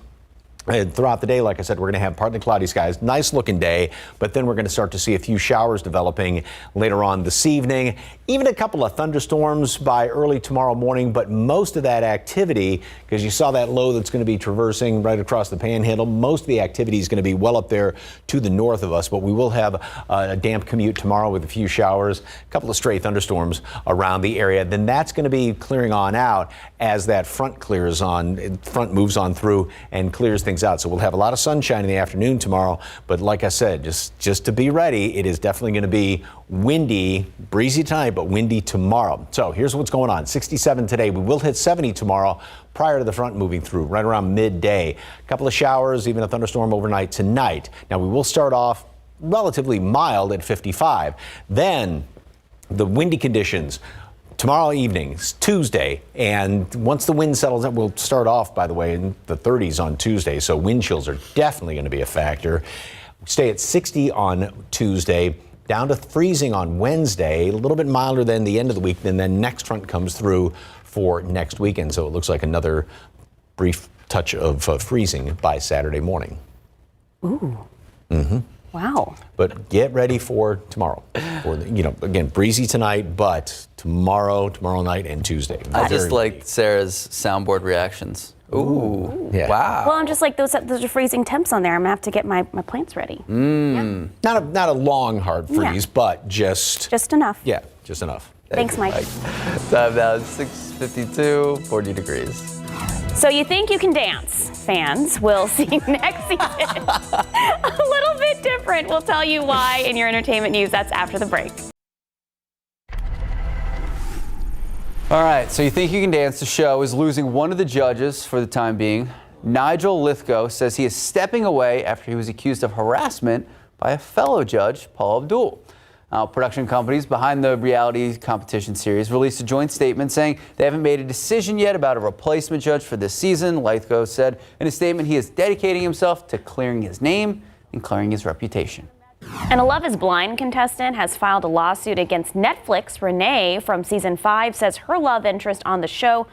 throughout the day, like I said, we're going to have partly cloudy skies, nice looking day, but then we're going to start to see a few showers developing later on this evening, even a couple of thunderstorms by early tomorrow morning. But most of that activity, because you saw that low that's going to be traversing right across the panhandle, most of the activity is going to be well up there to the north of us. But we will have a damp commute tomorrow with a few showers, a couple of stray thunderstorms around the area. Then that's going to be clearing on out as that front moves on through and clears things out. So we'll have a lot of sunshine in the afternoon tomorrow. But like I said, just to be ready, it is definitely going to be windy, breezy tonight, but windy tomorrow. So here's what's going on. 67 today. We will hit 70 tomorrow prior to the front moving through right around midday. A couple of showers, even a thunderstorm overnight tonight. Now we will start off relatively mild at 55. Then the windy conditions tomorrow evening, Tuesday, and once the wind settles out, we'll start off, by the way, in the 30s on Tuesday, so wind chills are definitely going to be a factor. Stay at 60 on Tuesday, down to freezing on Wednesday, a little bit milder than the end of the week, and then next front comes through for next weekend, so it looks like another brief touch of freezing by Saturday morning. Ooh. Mm-hmm. Wow. But get ready for tomorrow. Again, breezy tonight, but tomorrow night and Tuesday. I just like Sarah's soundboard reactions. Ooh. Yeah. Wow. Well, I'm just like, those are freezing temps on there. I'm going to have to get my plants ready. Yeah. Not a long, hard freeze, but just enough. Yeah, just enough. Thanks, Mike. Time now, 6:52, 40 degrees. So you think you can dance? Fans will see next season a little bit different. We'll tell you why in your entertainment news. That's after the break. All right, so you think you can dance? The show is losing one of the judges for the time being. Nigel Lithgow says he is stepping away after he was accused of harassment by a fellow judge, Paul Abdul. Now, production companies behind the reality competition series released a joint statement saying they haven't made a decision yet about a replacement judge for this season. Lithgow said in a statement he is dedicating himself to clearing his name and clearing his reputation. And a Love is Blind contestant has filed a lawsuit against Netflix. Renee from season 5 says her love interest on the show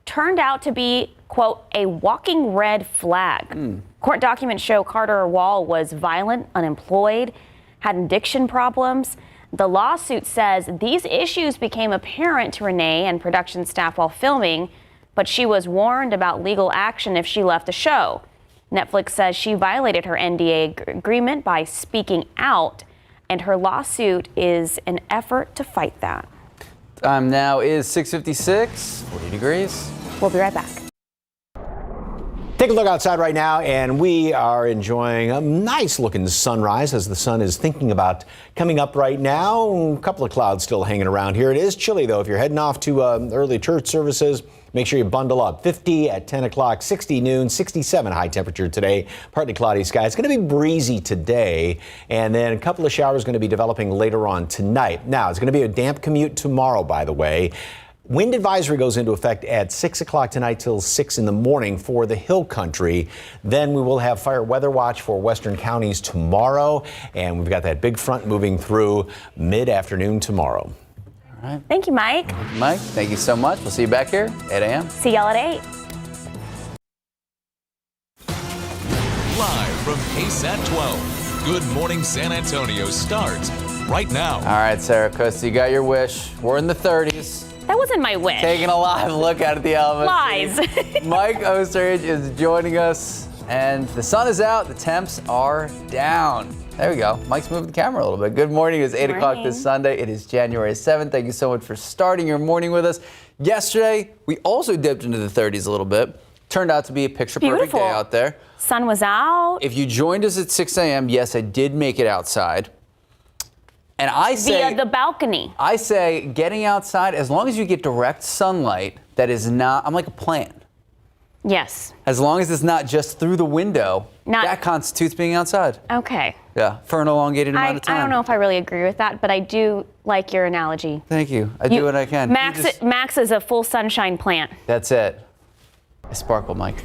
turned out to be, quote, a walking red flag. Court documents show Carter Wall was violent, unemployed, had addiction problems. The lawsuit says these issues became apparent to Renee and production staff while filming, but she was warned about legal action if she left the show. Netflix says she violated her NDA agreement by speaking out, and her lawsuit is an effort to fight that. Time now is 6:56, 40 degrees. We'll be right back. Take a look outside right now, and we are enjoying a nice looking sunrise as the sun is thinking about coming up right now. A couple of clouds still hanging around here. It is chilly, though. If you're heading off to early church services, make sure you bundle up. 50 at 10 o'clock, 60 noon, 67 high temperature today. Partly cloudy sky. It's going to be breezy today, and then a couple of showers going to be developing later on tonight. Now, it's going to be a damp commute tomorrow, by the way. Wind advisory goes into effect at 6 o'clock tonight till 6 in the morning for the Hill Country. Then we will have fire weather watch for western counties tomorrow. And we've got that big front moving through mid-afternoon tomorrow. All right. Thank you, Mike. Mike, thank you so much. We'll see you back here at 8 a.m. See y'all at 8. Live from KSAT 12, Good Morning San Antonio starts right now. All right, Sarah Costa, you got your wish. We're in the 30s. That wasn't my wish. Taking a live look out at the Alamo. Lies. Mike Osterage is joining us, and the sun is out. The temps are down. There we go. Mike's moving the camera a little bit. Good morning. It's 8 o'clock this Sunday. It is January 7th. Thank you so much for starting your morning with us. Yesterday, we also dipped into the 30s a little bit. Turned out to be a picture-perfect day out there. Sun was out. If you joined us at 6 a.m., yes, I did make it outside. And I say via the balcony. I say getting outside, as long as you get direct sunlight, that is not, I'm like a plant. Yes. As long as it's not just through the window, that constitutes being outside. Okay. Yeah, for an elongated amount of time. I don't know if I really agree with that, but I do like your analogy. Thank you. I do what I can. Max is a full sunshine plant. That's it. I sparkle, Mike.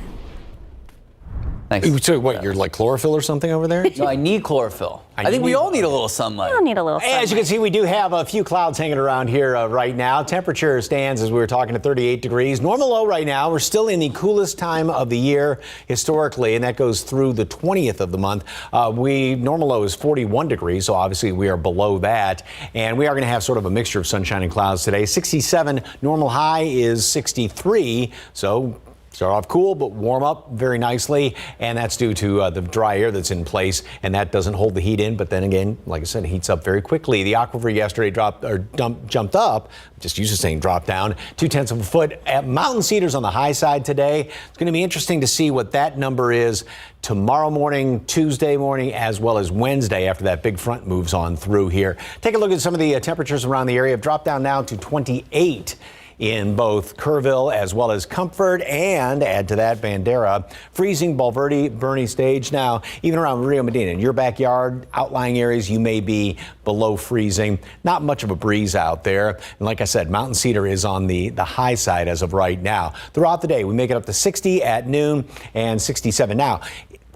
Thanks. So what, you're like chlorophyll or something over there? No, I need chlorophyll. I think we all need a little sunlight. We all need a little sunlight. As you can see, we do have a few clouds hanging around here right now. Temperature stands, as we were talking, at 38 degrees. Normal low right now. We're still in the coolest time of the year historically, and that goes through the 20th of the month. Normal low is 41 degrees, so obviously we are below that. And we are going to have sort of a mixture of sunshine and clouds today. 67, normal high is 63, so start off cool, but warm up very nicely, and that's due to the dry air that's in place, and that doesn't hold the heat in. But then again, like I said, it heats up very quickly. The aquifer yesterday jumped up. Just used to saying drop down 0.2 of a foot. At Mountain Cedars on the high side today. It's going to be interesting to see what that number is tomorrow morning, Tuesday morning, as well as Wednesday after that big front moves on through here. Take a look at some of the temperatures around the area. Have dropped down now to 28. In both Kerrville as well as Comfort, and add to that Bandera, freezing Bulverde, Bernie Stage. Now, even around Rio Medina, in your backyard, outlying areas, you may be below freezing. Not much of a breeze out there. And like I said, Mountain Cedar is on the high side as of right now. Throughout the day, we make it up to 60 at noon and 67 now.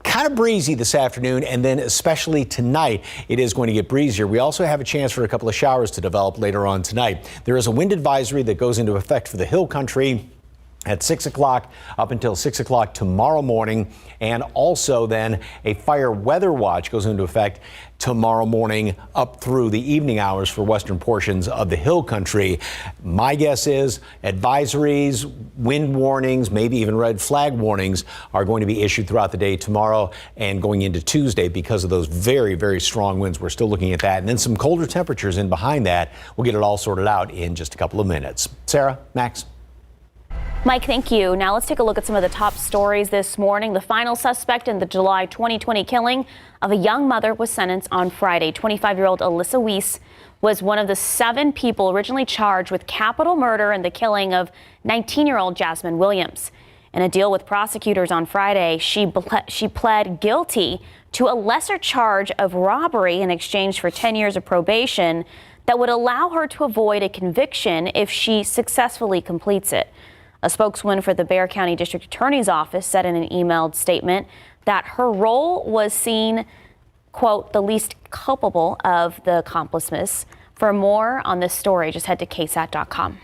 Kind of breezy this afternoon, and then especially tonight, it is going to get breezier. We also have a chance for a couple of showers to develop later on tonight. There is a wind advisory that goes into effect for the Hill Country at 6 o'clock up until 6 o'clock tomorrow morning. And also then a fire weather watch goes into effect tomorrow morning up through the evening hours for western portions of the Hill Country. My guess is advisories, wind warnings, maybe even red flag warnings are going to be issued throughout the day tomorrow and going into Tuesday because of those very, very strong winds. We're still looking at that. And then some colder temperatures in behind that. We'll get it all sorted out in just a couple of minutes. Sarah, Max. Mike, thank you. Now let's take a look at some of the top stories this morning. The final suspect in the July 2020 killing of a young mother was sentenced on Friday. 25-year-old Alyssa Weiss was one of the 7 people originally charged with capital murder in the killing of 19-year-old Jasmine Williams. In a deal with prosecutors on Friday, she pled guilty to a lesser charge of robbery in exchange for 10 years of probation that would allow her to avoid a conviction if she successfully completes it. A spokeswoman for the Bexar County District Attorney's Office said in an emailed statement that her role was seen, quote, the least culpable of the accomplices. For more on this story, just head to KSAT.com.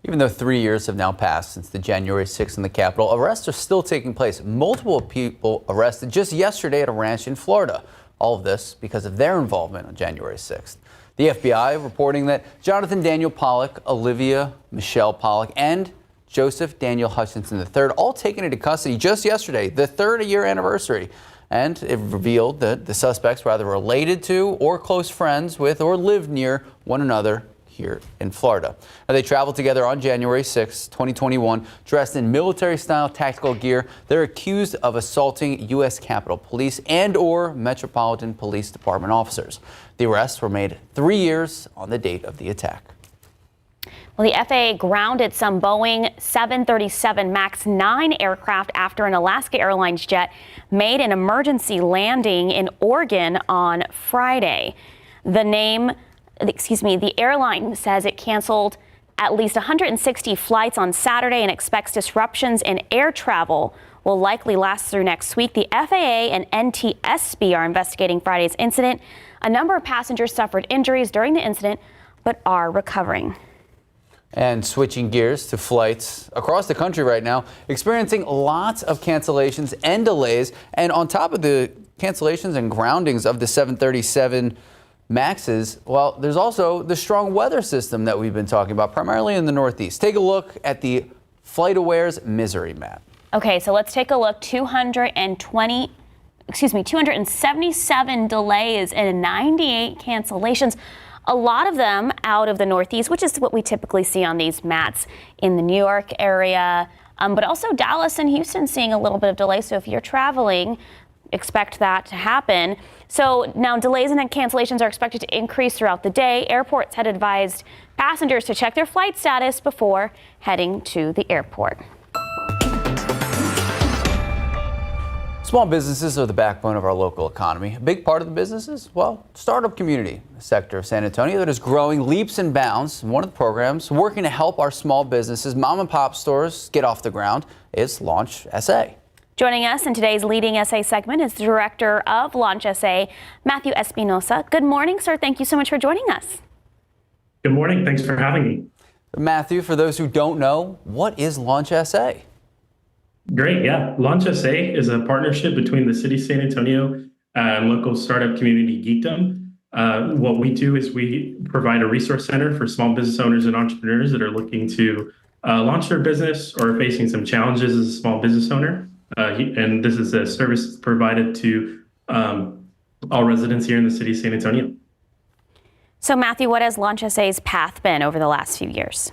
Even though 3 years have now passed since the January 6th in the Capitol, arrests are still taking place. Multiple people arrested just yesterday at a ranch in Florida. All of this because of their involvement on January 6th. The FBI reporting that Jonathan Daniel Pollock, Olivia Michelle Pollock, and Joseph Daniel Hutchinson III, all taken into custody just yesterday, the 30-year anniversary. And it revealed that the suspects were either related to or close friends with or lived near one another here in Florida. Now, they traveled together on January 6, 2021, dressed in military-style tactical gear. They're accused of assaulting U.S. Capitol Police and or Metropolitan Police Department officers. The arrests were made 3 years on the date of the attack. Well, the FAA grounded some Boeing 737 MAX 9 aircraft after an Alaska Airlines jet made an emergency landing in Oregon on Friday. The airline says it canceled at least 160 flights on Saturday and expects disruptions in air travel will likely last through next week. The FAA and NTSB are investigating Friday's incident. A number of passengers suffered injuries during the incident, but are recovering. And switching gears to flights across the country right now, experiencing lots of cancellations and delays. And on top of the cancellations and groundings of the 737 MAXs, well, there's also the strong weather system that we've been talking about, primarily in the Northeast. Take a look at the FlightAware's misery map. Okay, so let's take a look. 277 delays and 98 cancellations. A lot of them out of the Northeast, which is what we typically see on these mats in the New York area, but also Dallas and Houston seeing a little bit of delay. So if you're traveling, expect that to happen. So now delays and cancellations are expected to increase throughout the day. Airports had advised passengers to check their flight status before heading to the airport. Small businesses are the backbone of our local economy. A big part of the businesses, well, startup community, a sector of San Antonio that is growing leaps and bounds. One of the programs working to help our small businesses, mom and pop stores get off the ground is Launch SA. Joining us in today's Leading SA segment is the Director of Launch SA, Matthew Espinosa. Good morning, sir. Thank you so much for joining us. Good morning. Thanks for having me. Matthew, for those who don't know, what is Launch SA? Great. Yeah. Launch SA is a partnership between the city of San Antonio and local startup community Geekdom. What we do is we provide a resource center for small business owners and entrepreneurs that are looking to launch their business or facing some challenges as a small business owner. And this is a service provided to all residents here in the city of San Antonio. So, Matthew, what has Launch SA's path been over the last few years?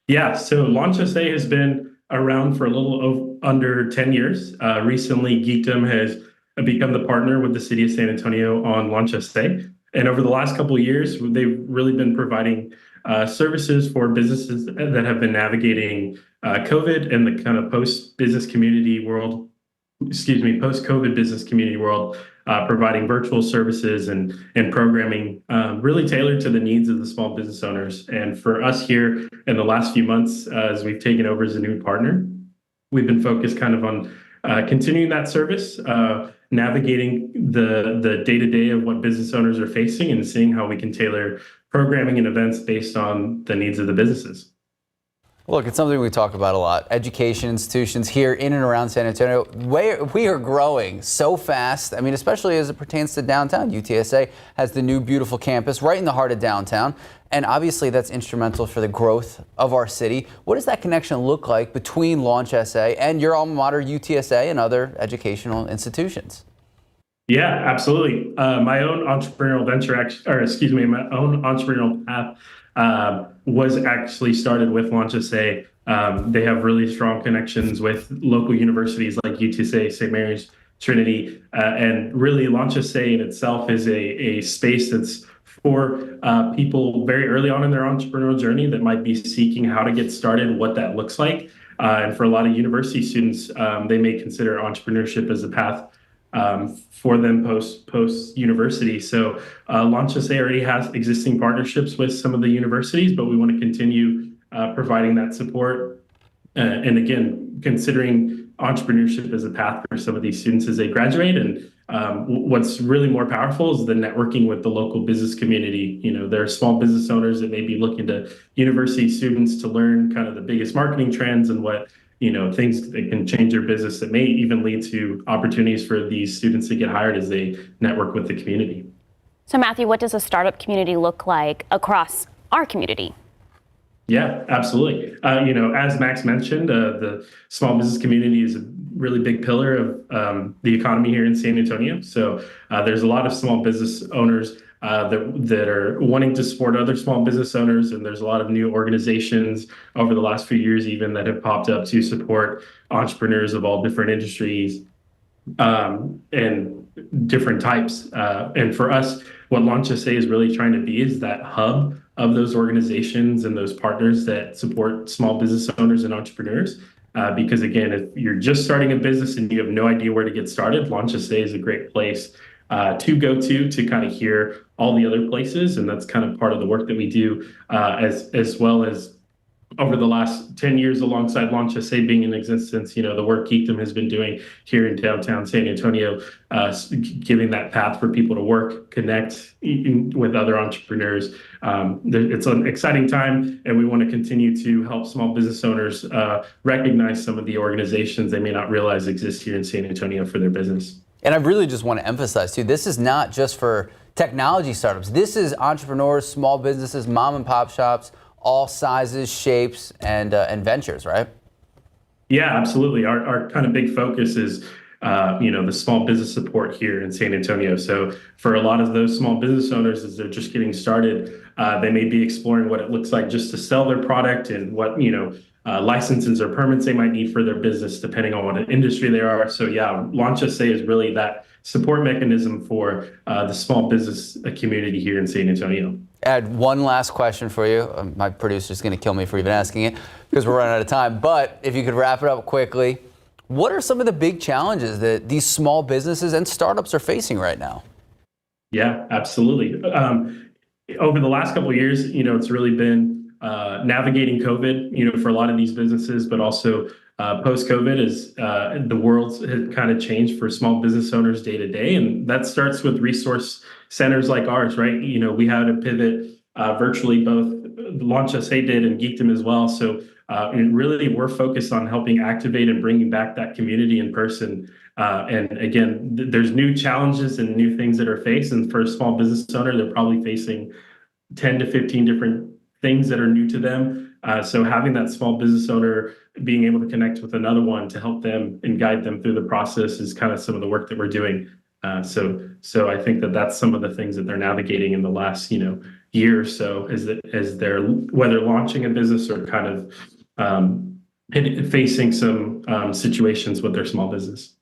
Yeah, so Launch SA has been around for a little under 10 years. Recently, Geekdom has become the partner with the city of San Antonio on Launch SA. And over the last couple of years, they've really been providing services for businesses that have been navigating COVID and the kind of post-COVID business community world, providing virtual services and programming really tailored to the needs of the small business owners. And for us here in the last few months, as we've taken over as a new partner, we've been focused kind of on continuing that service, navigating the day-to-day of what business owners are facing and seeing how we can tailor programming and events based on the needs of the businesses. Look, it's something we talk about a lot. Education institutions here in and around San Antonio, we are growing so fast. I mean, especially as it pertains to downtown. UTSA has the new beautiful campus right in the heart of downtown. And obviously that's instrumental for the growth of our city. What does that connection look like between Launch SA and your alma mater, UTSA, and other educational institutions? Yeah, absolutely. My own entrepreneurial my own entrepreneurial path was actually started with Launch SA. They have really strong connections with local universities like UTSA, St. Mary's, Trinity, and really Launch SA in itself is a space that's for people very early on in their entrepreneurial journey that might be seeking how to get started, what that looks like. And for a lot of university students, they may consider entrepreneurship as a path for them post university. So Launch SA already has existing partnerships with some of the universities, but we want to continue providing that support. And again, considering entrepreneurship as a path for some of these students as they graduate. And what's really more powerful is the networking with the local business community. You know, there are small business owners that may be looking to university students to learn kind of the biggest marketing trends and what things that can change their business that may even lead to opportunities for these students to get hired as they network with the community. So, Matthew, what does a startup community look like across our community? Yeah, absolutely. As Max mentioned, the small business community is a really big pillar of the economy here in San Antonio. So there's a lot of small business owners that are wanting to support other small business owners. And there's a lot of new organizations over the last few years even that have popped up to support entrepreneurs of all different industries and different types. And for us, what Launch SA is really trying to be is that hub of those organizations and those partners that support small business owners and entrepreneurs. Because again, if you're just starting a business and you have no idea where to get started, Launch SA is a great place to go to kind of hear all the other places. And that's kind of part of the work that we do, as well as over the last 10 years alongside Launch SA being in existence, the work Geekdom has been doing here in downtown San Antonio, giving that path for people to work, connect with other entrepreneurs. It's an exciting time, and we want to continue to help small business owners recognize some of the organizations they may not realize exist here in San Antonio for their business. And I really just want to emphasize, too, this is not just for technology startups. This is entrepreneurs, small businesses, mom and pop shops, all sizes, shapes, and ventures, right? Yeah, absolutely. Our kind of big focus is, the small business support here in San Antonio. So for a lot of those small business owners, as they're just getting started, they may be exploring what it looks like just to sell their product and what, licenses or permits they might need for their business, depending on what industry they are. So yeah, Launch SA is really that support mechanism for the small business community here in San Antonio. Add one last question for you. My producer's going to kill me for even asking it because we're running out of time. But if you could wrap it up quickly, what are some of the big challenges that these small businesses and startups are facing right now? Yeah, absolutely. Over the last couple of years, it's really been navigating COVID, for a lot of these businesses, but also post-COVID as the world has kind of changed for small business owners day to day. And that starts with resource centers like ours, right? We had to pivot virtually, both Launch SA did and Geekdom as well. So really, we're focused on helping activate and bringing back that community in person. And again, there's new challenges and new things that are faced. And for a small business owner, they're probably facing 10 to 15 different things that are new to them. So having that small business owner being able to connect with another one to help them and guide them through the process is kind of some of the work that we're doing. So I think that's some of the things that they're navigating in the last, year or so as they're whether launching a business or kind of facing some situations with their small business.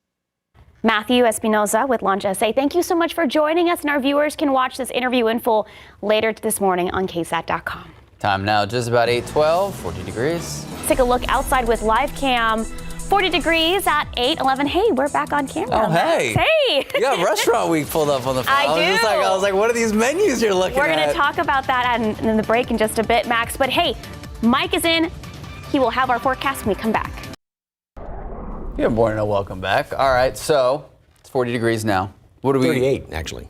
Matthew Espinoza with Launch SA, thank you so much for joining us, and our viewers can watch this interview in full later this morning on KSAT.com. Time now, just about 8:12, 40 degrees. Let's take a look outside with live cam. 40 degrees at 8:11. Hey, we're back on camera. Oh, hey. Hey. You got Restaurant Week pulled up on the phone. I was like, what are these menus you're looking at? We're going to talk about that in the break in just a bit, Max. But hey, Mike is in. He will have our forecast when we come back. Good morning and welcome back. All right, so it's 40 degrees now. What do we? 38, actually.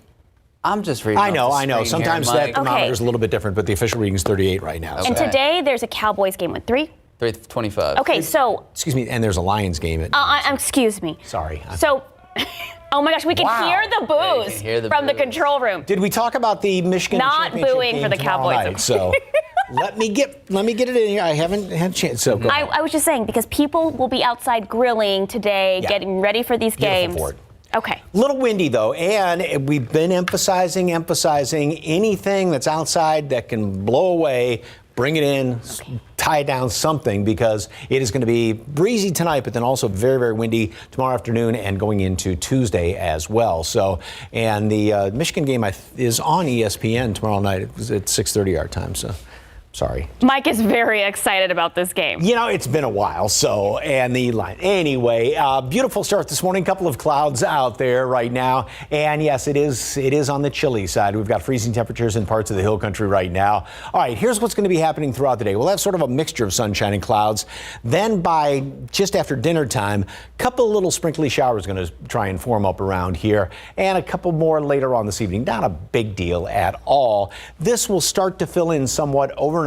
I'm just reading. I know. Sometimes here, that thermometer is a little bit different, but the official reading is 38 right now. Okay. And today there's a Cowboys game with 3:25. Okay, so. Excuse me, and there's a Lions game at. Excuse me. Sorry. So. Oh my gosh, we can hear the boos from the control room. Did we talk about the Michigan Not booing for the Cowboys. Night, so let me get it in here. I haven't had a chance. So go ahead. I was just saying, because people will be outside grilling today, getting ready for these games. For it. Okay. A little windy though, and we've been emphasizing anything that's outside that can blow away, bring it in, tie down something, because it is going to be breezy tonight, but then also very, very windy tomorrow afternoon and going into Tuesday as well. So, and the Michigan game is on ESPN tomorrow night. It was at 6:30 our time. So. Sorry. Mike is very excited about this game. It's been a while, and the line. Anyway, beautiful start this morning. Couple of clouds out there right now. And yes, it is on the chilly side. We've got freezing temperatures in parts of the hill country right now. All right, here's what's going to be happening throughout the day. We'll have sort of a mixture of sunshine and clouds. Then by just after dinner time, a couple of little sprinkly showers going to try and form up around here. And a couple more later on this evening. Not a big deal at all. This will start to fill in somewhat overnight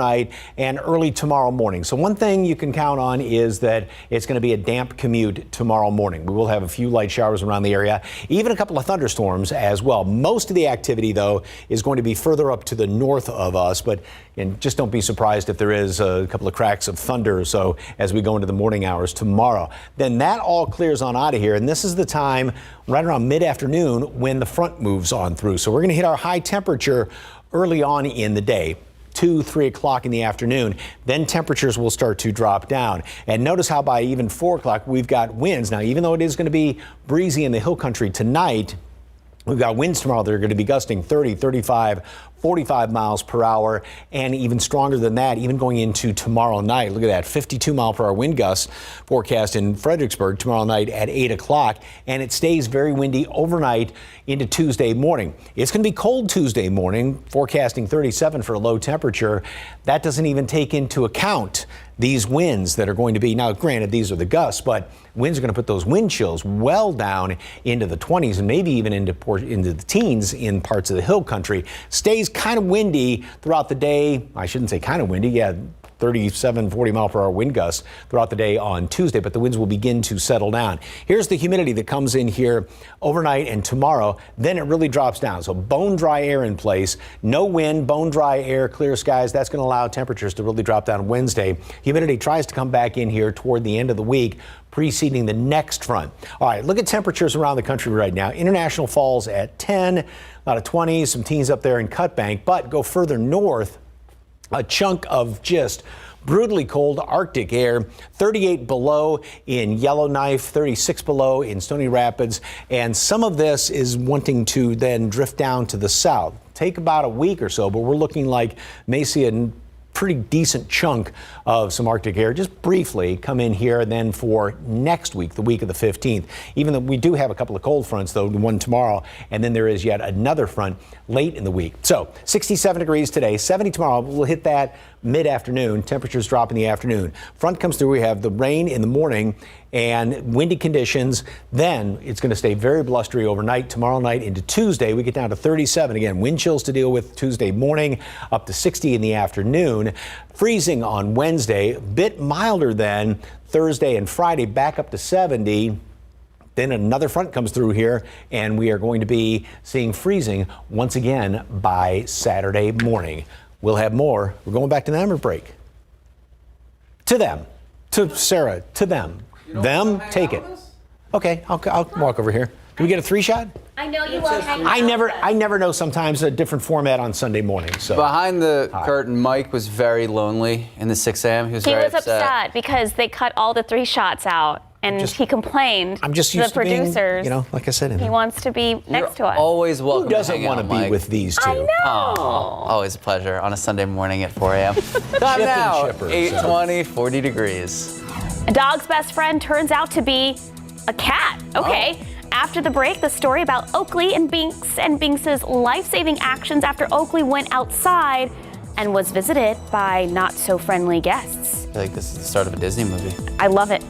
and early tomorrow morning. So one thing you can count on is that it's going to be a damp commute tomorrow morning. We will have a few light showers around the area, even a couple of thunderstorms as well. Most of the activity, though, is going to be further up to the north of us, but just don't be surprised if there is a couple of cracks of thunder so as we go into the morning hours tomorrow. Then that all clears on out of here, and this is the time right around mid-afternoon when the front moves on through. So we're going to hit our high temperature early on in the day. 2, 3 o'clock in the afternoon, then temperatures will start to drop down. And notice how by even 4 o'clock we've got winds. Now, even though it is going to be breezy in the hill country tonight, we've got winds tomorrow that are going to be gusting 30, 35, 45 miles per hour, and even stronger than that, even going into tomorrow night. Look at that, 52 mile per hour wind gusts forecast in Fredericksburg tomorrow night at 8 o'clock, and it stays very windy overnight into Tuesday morning. It's going to be cold Tuesday morning, forecasting 37 for a low temperature. That doesn't even take into account these winds that are going to be, now granted these are the gusts, but winds are going to put those wind chills well down into the 20s and maybe even into the teens in parts of the hill country. Stays kind of windy throughout the day. I shouldn't say kind of windy, 37, 40 mile per hour wind gusts throughout the day on Tuesday, but the winds will begin to settle down. Here's the humidity that comes in here overnight and tomorrow. Then it really drops down. So bone dry air in place, no wind, bone dry air, clear skies. That's going to allow temperatures to really drop down Wednesday. Humidity tries to come back in here toward the end of the week, preceding the next front. All right, look at temperatures around the country right now. International Falls at 10, a lot of 20s, some teens up there in Cutbank, but go further north. A chunk of just brutally cold Arctic air. 38 below in Yellowknife, 36 below in Stony Rapids, and some of this is wanting to then drift down to the south. Take about a week or so, but we're looking like may see a pretty decent chunk of some Arctic air just briefly come in here, and then for next week, the week of the 15th. Even though we do have a couple of cold fronts, though, one tomorrow, and then there is yet another front late in the week. So 67 degrees today, 70 tomorrow. We'll hit that mid-afternoon. Temperatures drop in the afternoon. Front comes through. We have the rain in the morning and windy conditions. Then it's going to stay very blustery overnight. Tomorrow night into Tuesday, we get down to 37. Again, wind chills to deal with Tuesday morning, up to 60 in the afternoon. Freezing on Wednesday, a bit milder than Thursday and Friday, back up to 70. Then another front comes through here, and we are going to be seeing freezing once again by Saturday morning. We'll have more. We're going back to them or break? To them. To Sarah. To them. Them, take it. Okay, I'll walk over here. Can we get a 3-shot? I know you love hanging I never know, sometimes a different format on Sunday morning. So behind the curtain, Mike was very lonely in the 6 a.m. He was upset because they cut all the 3 shots out. And he complained I'm just to used the producers. To being, like I said, he wants to be next to us. Always welcome. Who doesn't want to be with these two? I know. Oh, always a pleasure on a Sunday morning at 4 a.m. Time now, 8:20, 40 degrees. A dog's best friend turns out to be a cat. Okay. Oh. After the break, the story about Oakley and Binks's life-saving actions after Oakley went outside and was visited by not-so-friendly guests. I feel like this is the start of a Disney movie. I love it.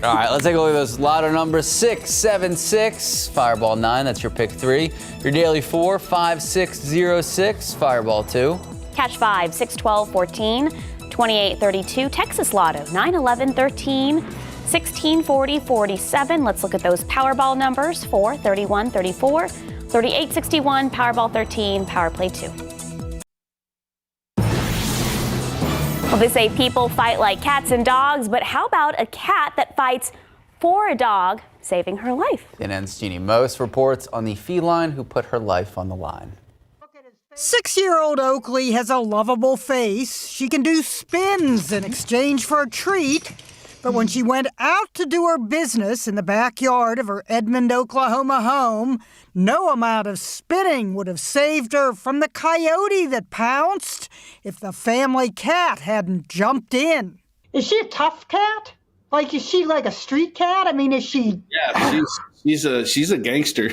All right, let's take a look at those lotto numbers. 676, Fireball 9, that's your pick 3. Your daily 4, 5606, Fireball 2. Catch 5, 6, 12, 14, 28, 32. Texas Lotto, 9, 11, 13, 16, 40, 47. Let's look at those Powerball numbers. 4, 31, 34, 38, 61, Powerball 13, Power Play 2. Well, they say people fight like cats and dogs, but how about a cat that fights for a dog, saving her life? CNN's Jeannie Most reports on the feline who put her life on the line. 6-year-old Oakley has a lovable face. She can do spins in exchange for a treat. But when she went out to do her business in the backyard of her Edmond, Oklahoma home, no amount of spinning would have saved her from the coyote that pounced if the family cat hadn't jumped in. Is she a tough cat? Like, is she like a street cat? I mean, is she... Yeah, she's a gangster.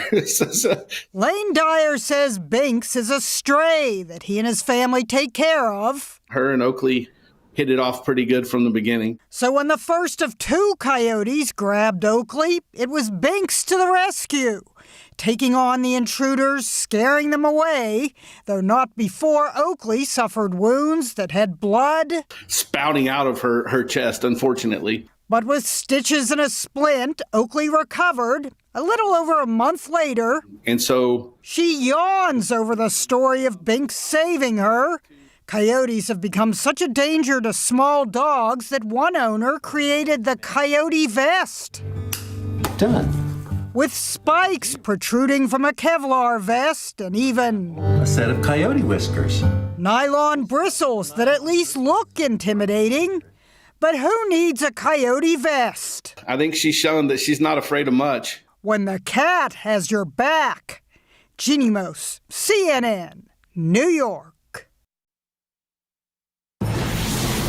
Lane Dyer says Binks is a stray that he and his family take care of. Her and Oakley hit it off pretty good from the beginning. So when the first of 2 coyotes grabbed Oakley, it was Binks to the rescue, taking on the intruders, scaring them away, though not before Oakley suffered wounds that had blood spouting out of her chest, unfortunately. But with stitches and a splint, Oakley recovered a little over a month later. And so she yawns over the story of Binks saving her. Coyotes have become such a danger to small dogs that one owner created the coyote vest. Done. With spikes protruding from a Kevlar vest and even a set of coyote whiskers. Nylon bristles that at least look intimidating. But who needs a coyote vest? I think she's shown that she's not afraid of much. When the cat has your back. Jeannie Most, CNN, New York.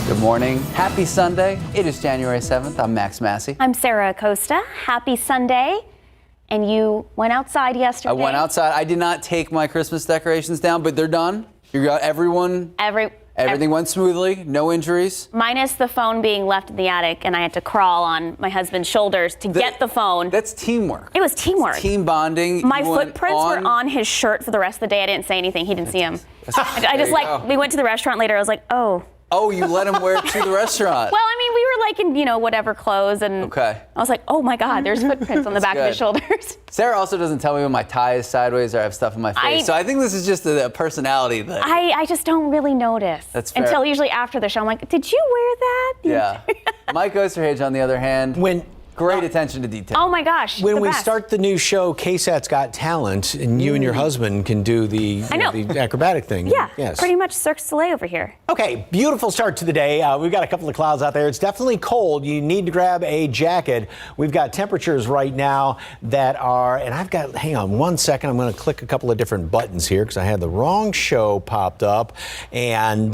Good morning. Happy Sunday. It is January 7th. I'm Max Massey. I'm Sarah Acosta. Happy Sunday. And you went outside yesterday. I went outside. I did not take my Christmas decorations down, but they're done. You got everyone. Everything went smoothly. No injuries. Minus the phone being left in the attic, and I had to crawl on my husband's shoulders to get the phone. That's teamwork. It was teamwork. It's team bonding. My footprints were on his shirt for the rest of the day. I didn't say anything. He didn't see them. I just we went to the restaurant later. I was like, oh. Oh, you let him wear it to the restaurant. Well, I mean, we were like in, whatever clothes. And I was like, oh my God, there's footprints on the back of his shoulders. Sarah also doesn't tell me when my tie is sideways or I have stuff on my face. So I think this is just a personality thing. I just don't really notice. That's fair. Until usually after the show. I'm like, did you wear that? Yeah. Mike Osterhage, on the other hand. When Great attention to detail. Oh my gosh. When the we best. start the new show, KSAT's Got Talent, and you and your husband can do the, the acrobatic thing. Yeah, yes. pretty much Cirque du Soleil over here. Okay, beautiful start to the day. We've got a couple of clouds out there. It's definitely cold. You need to grab a jacket. We've got temperatures right now that are, and I've got, hang on one second, I'm going to click a couple of different buttons here because I had the wrong show popped up. And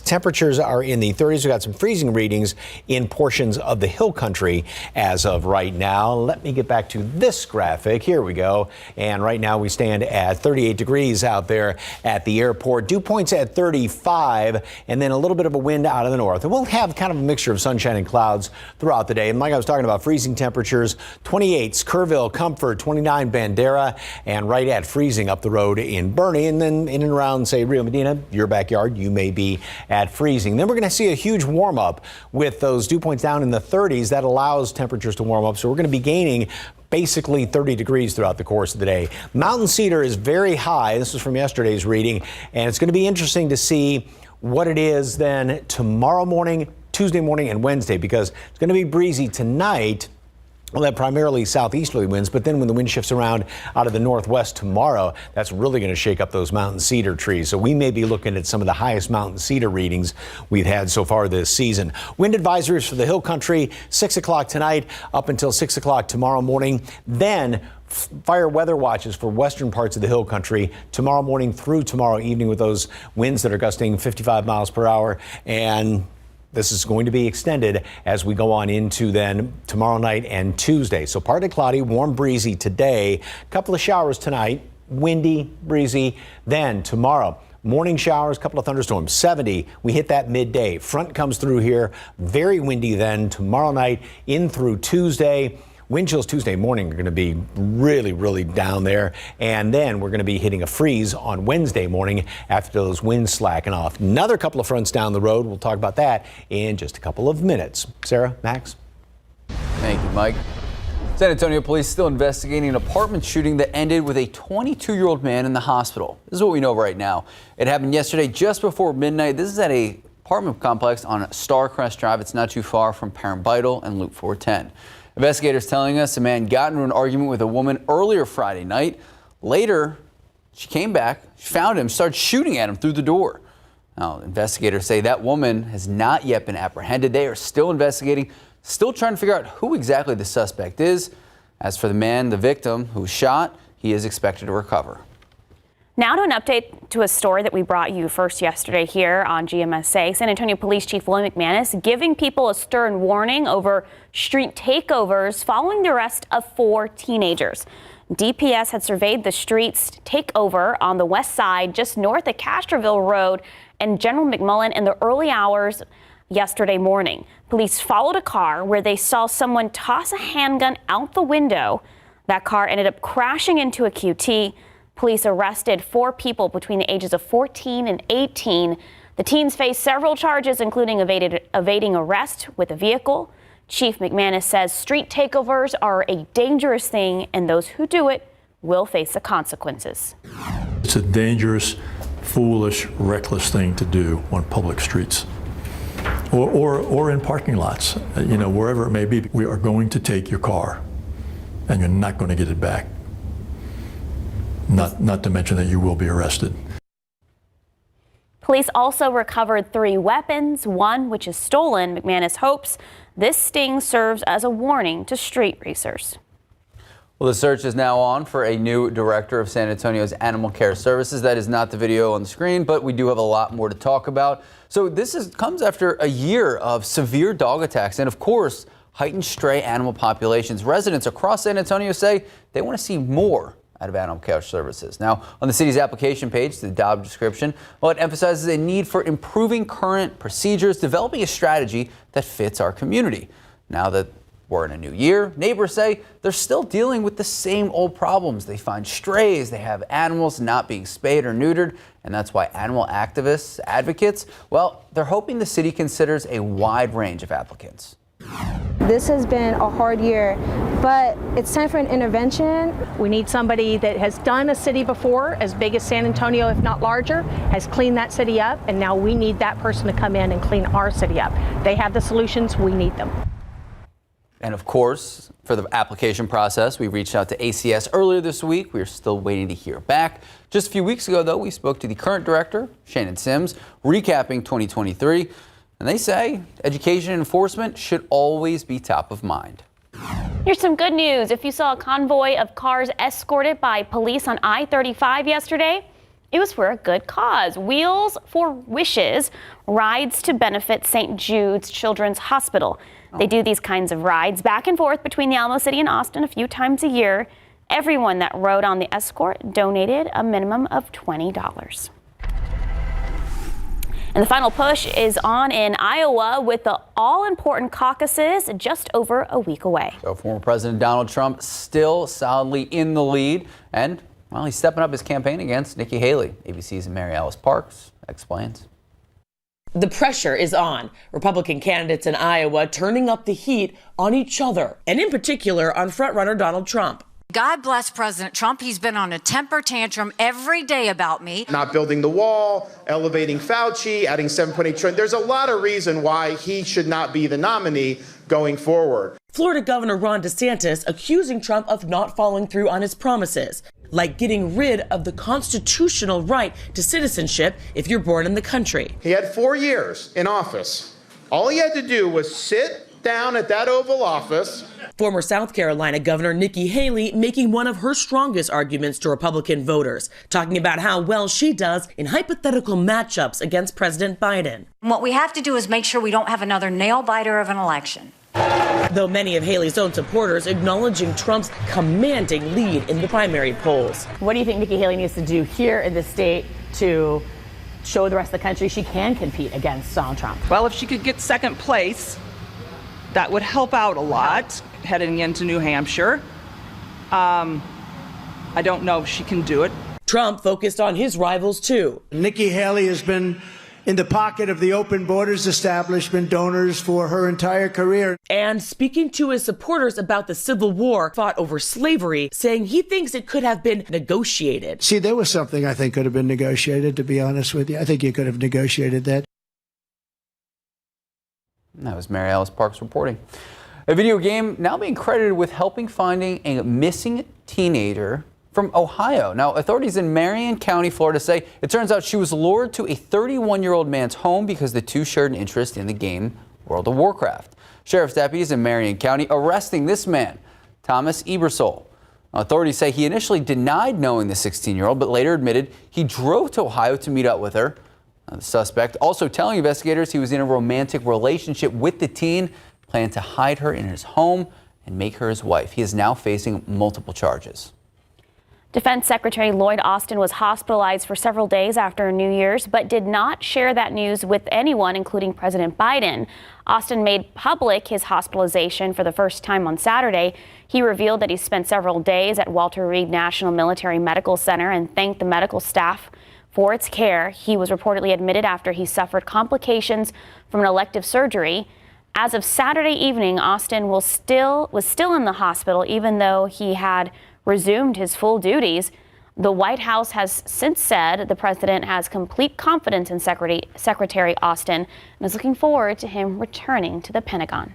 temperatures are in the 30s. We've got some freezing readings in portions of the hill country as of right now. Let me get back to this graphic. Here we go. And right now we stand at 38 degrees out there at the airport. Dew points at 35, and then a little bit of a wind out of the north. And we'll have kind of a mixture of sunshine and clouds throughout the day. And like I was talking about, freezing temperatures, 28s, Kerrville, Comfort, 29, Bandera, and right at freezing up the road in Bernie. And then in and around, say, Rio Medina, your backyard, you may be at freezing. Then we're going to see a huge warm up with those dew points down in the 30s. That allows temperatures to warm up. So we're going to be gaining basically 30 degrees throughout the course of the day. Mountain cedar is very high. This is from yesterday's reading, and it's going to be interesting to see what it is then tomorrow morning, Tuesday morning, and Wednesday, because it's going to be breezy tonight. We'll have primarily southeasterly winds, but then when the wind shifts around out of the northwest tomorrow, that's really going to shake up those mountain cedar trees. So we may be looking at some of the highest mountain cedar readings we've had so far this season. Wind advisories for the hill country, 6 o'clock tonight up until 6 o'clock tomorrow morning. Then fire weather watches for western parts of the hill country tomorrow morning through tomorrow evening with those winds that are gusting 55 miles per hour. And this is going to be extended as we go on into then tomorrow night and Tuesday. So partly cloudy, warm, breezy today. A couple of showers tonight, windy, breezy. Then tomorrow, morning showers, couple of thunderstorms, 70. We hit that midday. Front comes through here, very windy then tomorrow night in through Tuesday. Wind chills Tuesday morning are going to be really, really down there. And then we're going to be hitting a freeze on Wednesday morning after those winds slacken off. Another couple of fronts down the road. We'll talk about that in just a couple of minutes. Sarah, Max. Thank you, Mike. San Antonio police still investigating an apartment shooting that ended with a 22-year-old man in the hospital. This is what we know right now. It happened yesterday just before midnight. This is at a apartment complex on Starcrest Drive. It's not too far from Parent Vital and Loop 410. Investigators telling us a man got into an argument with a woman earlier Friday night. Later, she came back, she found him, started shooting at him through the door. Now, investigators say that woman has not yet been apprehended. They are still investigating, still trying to figure out who exactly the suspect is. As for the man, the victim who was shot, he is expected to recover. Now to an update to a story that we brought you first yesterday here on GMSA. San Antonio Police Chief Lloyd McManus giving people a stern warning over street takeovers following the arrest of 4 teenagers. DPS had surveyed the streets takeover on the west side just north of Castroville Road and General McMullen in the early hours yesterday morning. Police followed a car where they saw someone toss a handgun out the window. That car ended up crashing into a QT. Police arrested 4 people between the ages of 14 and 18. The teens face several charges, including evading arrest with a vehicle. Chief McManus says street takeovers are a dangerous thing, and those who do it will face the consequences. It's a dangerous, foolish, reckless thing to do on public streets or in parking lots, wherever it may be. We are going to take your car, and you're not going to get it back. Not to mention that you will be arrested. Police also recovered 3 weapons, one which is stolen. McManus hopes this sting serves as a warning to street racers. Well, the search is now on for a new director of San Antonio's Animal Care Services. That is not the video on the screen, but we do have a lot more to talk about. So this comes after a year of severe dog attacks and, of course, heightened stray animal populations. Residents across San Antonio say they want to see more out of Animal Care Services. Now, on the city's application page, the job description, well, it emphasizes a need for improving current procedures, developing a strategy that fits our community. Now that we're in a new year, neighbors say they're still dealing with the same old problems. They find strays, they have animals not being spayed or neutered, and that's why animal activists, advocates, well, they're hoping the city considers a wide range of applicants. This has been a hard year, but it's time for an intervention. We need somebody that has done a city before, as big as San Antonio, if not larger, has cleaned that city up, and now we need that person to come in and clean our city up. They have the solutions, we need them. And of course, for the application process, we reached out to ACS earlier this week. We're still waiting to hear back. Just a few weeks ago, though, we spoke to the current director, Shannon Sims, recapping 2023. And they say education enforcement should always be top of mind. Here's some good news. If you saw a convoy of cars escorted by police on I-35 yesterday, it was for a good cause. Wheels for Wishes rides to benefit St. Jude's Children's Hospital. They do these kinds of rides back and forth between the Alamo City and Austin a few times a year. Everyone that rode on the escort donated a minimum of $20. And the final push is on in Iowa with the all-important caucuses just over a week away. So former President Donald Trump still solidly in the lead, and well, he's stepping up his campaign against Nikki Haley. ABC's Mary Alice Parks explains. The pressure is on. Republican candidates in Iowa turning up the heat on each other, and in particular on frontrunner Donald Trump. God bless President Trump. He's been on a temper tantrum every day about me. Not building the wall, elevating Fauci, adding 7.8 trillion. There's a lot of reason why he should not be the nominee going forward. Florida Governor Ron DeSantis accusing Trump of not following through on his promises, like getting rid of the constitutional right to citizenship if you're born in the country. He had 4 years in office. All he had to do was sit down at that Oval Office. Former South Carolina Governor Nikki Haley making one of her strongest arguments to Republican voters, talking about how well she does in hypothetical matchups against President Biden. What we have to do is make sure we don't have another nail-biter of an election. Though many of Haley's own supporters acknowledging Trump's commanding lead in the primary polls. What do you think Nikki Haley needs to do here in the state to show the rest of the country she can compete against Donald Trump? Well, if she could get second place, that would help out a lot heading into New Hampshire. I don't know if she can do it. Trump focused on his rivals, too. Nikki Haley has been in the pocket of the open borders establishment donors for her entire career. And speaking to his supporters about the Civil War fought over slavery, saying he thinks it could have been negotiated. See, there was something I think could have been negotiated, to be honest with you. I think you could have negotiated that. That was Mary Alice Parks reporting. A video game now being credited with helping finding a missing teenager from Ohio. Now, authorities in Marion County, Florida say it turns out she was lured to a 31-year-old man's home because the two shared an interest in the game World of Warcraft. Sheriff's deputies in Marion County arresting this man, Thomas Ebersol. Authorities say he initially denied knowing the 16-year-old, but later admitted he drove to Ohio to meet up with her. The suspect also telling investigators he was in a romantic relationship with the teen, planned to hide her in his home and make her his wife. He is now facing multiple charges. Defense Secretary Lloyd Austin was hospitalized for several days after New Year's, but did not share that news with anyone, including President Biden. Austin made public his hospitalization for the first time on Saturday. He revealed that he spent several days at Walter Reed National Military Medical Center and thanked the medical staff for its care. He was reportedly admitted after he suffered complications from an elective surgery. As of Saturday evening, Austin was still in the hospital, even though he had resumed his full duties. The White House has since said the president has complete confidence in Secretary Austin and is looking forward to him returning to the Pentagon.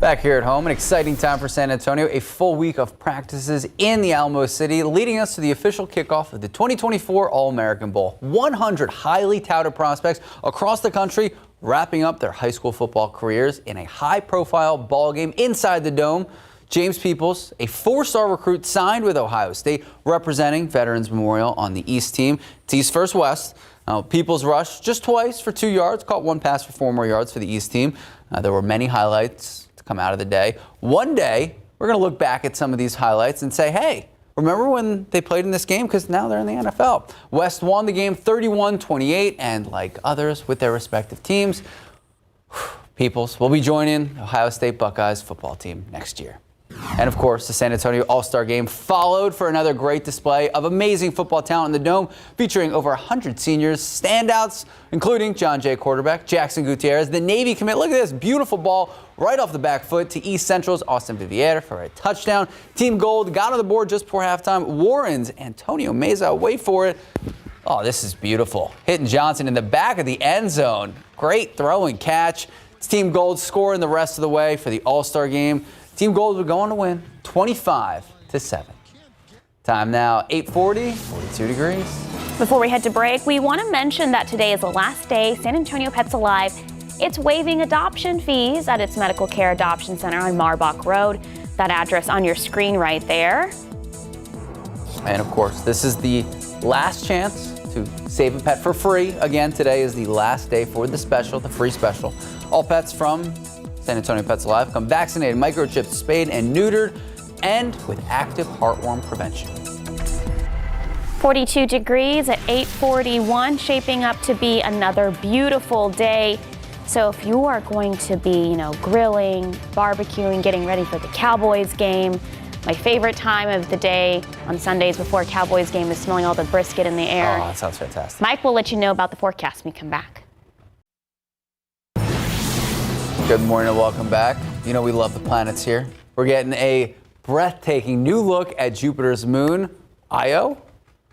Back here at home, an exciting time for San Antonio. A full week of practices in the Alamo City, leading us to the official kickoff of the 2024 All-American Bowl. 100 highly touted prospects across the country wrapping up their high school football careers in a high-profile ball game inside the Dome. James Peoples, a four-star recruit, signed with Ohio State, representing Veterans Memorial on the East team. It's East First West. Peoples rushed just twice for 2 yards, caught one pass for 4 more yards for the East team. There were many highlights to come out of the day. One day, we're going to look back at some of these highlights and say, hey, remember when they played in this game? Because now they're in the NFL. West won the game 31-28, and like others with their respective teams, Peoples will be joining Ohio State Buckeyes football team next year. And of course, the San Antonio All-Star Game followed for another great display of amazing football talent in the Dome, featuring over 100 seniors, standouts, including John Jay quarterback, Jackson Gutierrez, the Navy commit. Look at this beautiful ball right off the back foot to East Central's Austin Vivier for a touchdown. Team Gold got on the board just before halftime. Warren's Antonio Meza, wait for it. Oh, this is beautiful. Hitting Johnson in the back of the end zone. Great throw and catch. It's Team Gold scoring the rest of the way for the All-Star game. Team Gold will go on to win 25-7. Time now, 8:40, 42 degrees. Before we head to break, we want to mention that today is the last day San Antonio Pets Alive. It's waiving adoption fees at its Medical Care Adoption Center on Marbach Road. That address on your screen right there. And of course, this is the last chance to save a pet for free. Again, today is the last day for the special, the free special. All pets from San Antonio Pets Alive come vaccinated, microchipped, spayed, and neutered, and with active heartworm prevention. 42 degrees at 8:41, shaping up to be another beautiful day. So if you are going to be, grilling, barbecuing, getting ready for the Cowboys game, my favorite time of the day on Sundays before a Cowboys game is smelling all the brisket in the air. Oh, that sounds fantastic. Mike will let you know about the forecast when we come back. Good morning and welcome back. We love the planets here. We're getting a breathtaking new look at Jupiter's moon, Io.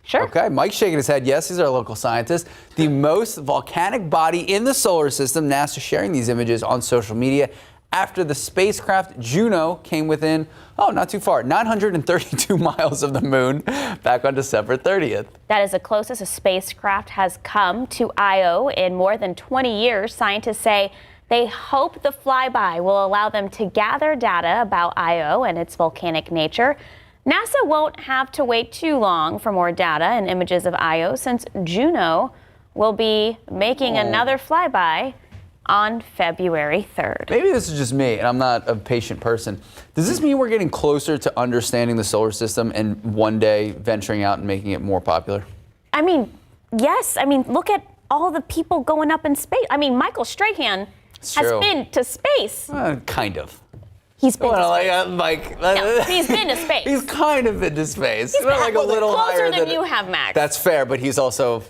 Sure. Okay, Mike's shaking his head. Yes, he's our local scientist. The most volcanic body in the solar system. NASA sharing these images on social media after the spacecraft Juno came within, not too far, 932 miles of the moon back on December 30th. That is the closest a spacecraft has come to Io in more than 20 years. Scientists say they hope the flyby will allow them to gather data about Io and its volcanic nature. NASA won't have to wait too long for more data and images of Io since Juno will be making another flyby on February 3rd. Maybe this is just me, and I'm not a patient person. Does this mean we're getting closer to understanding the solar system and one day venturing out and making it more popular? Yes. Look at all the people going up in space. Michael Strahan has been to space. Kind of. He's been to space. No, he's been to space. He's kind of been to space. He's been a little closer higher than you have, Max. That's fair, but he's also,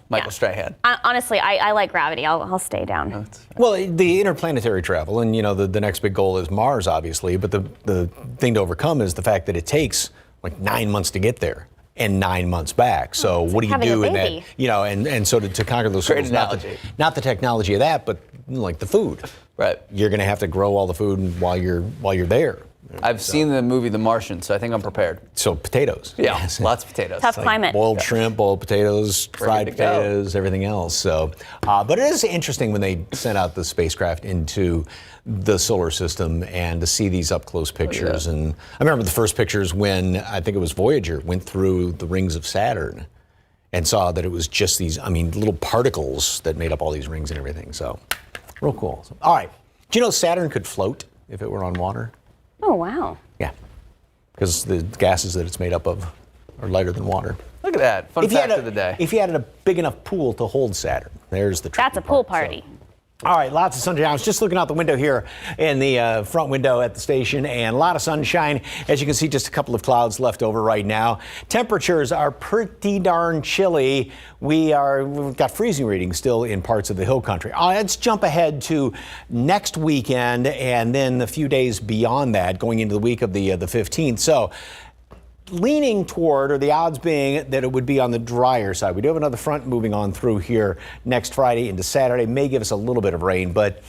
Michael Strahan. Honestly, I like gravity. I'll stay down. Well, the interplanetary travel, and the next big goal is Mars, obviously, but the thing to overcome is the fact that it takes like 9 months to get there and 9 months back. So what do you do in that? And so to conquer those Great hurdles, not the technology of that, but like the food. Right. You're going to have to grow all the food while you're there. I've seen the movie The Martian, so I think I'm prepared. So potatoes. Yeah, lots of potatoes. Tough climate. Boiled shrimp, boiled potatoes, fried potatoes, everything else. So, but it is interesting when they sent out the spacecraft into the solar system and to see these up close pictures. And I remember the first pictures when I think it was Voyager went through the rings of Saturn and saw that it was just these, little particles that made up all these rings and everything. So, real cool. All right. Do you know Saturn could float if it were on water? Oh, wow. Yeah, because the gases that it's made up of are lighter than water. Look at that. Fun fact of the day. If you had a big enough pool to hold Saturn, there's the trick. That's a pool party. All right, lots of sunshine. I was just looking out the window here in the front window at the station, and a lot of sunshine. As you can see, just a couple of clouds left over right now. Temperatures are pretty darn chilly. We've got freezing readings still in parts of the hill country. Let's jump ahead to next weekend and then a few days beyond that, going into the week of the 15th. So, leaning toward, or the odds being that it would be on the drier side. We do have another front moving on through here next Friday into Saturday. May give us a little bit of rain, but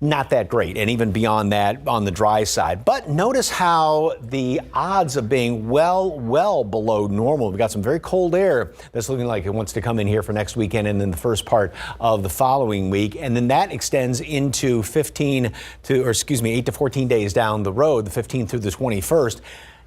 not that great. And even beyond that on the dry side. But notice how the odds of being well below normal. We've got some very cold air that's looking like it wants to come in here for next weekend and then the first part of the following week. And then that extends into 8 to 14 days down the road, the 15th through the 21st.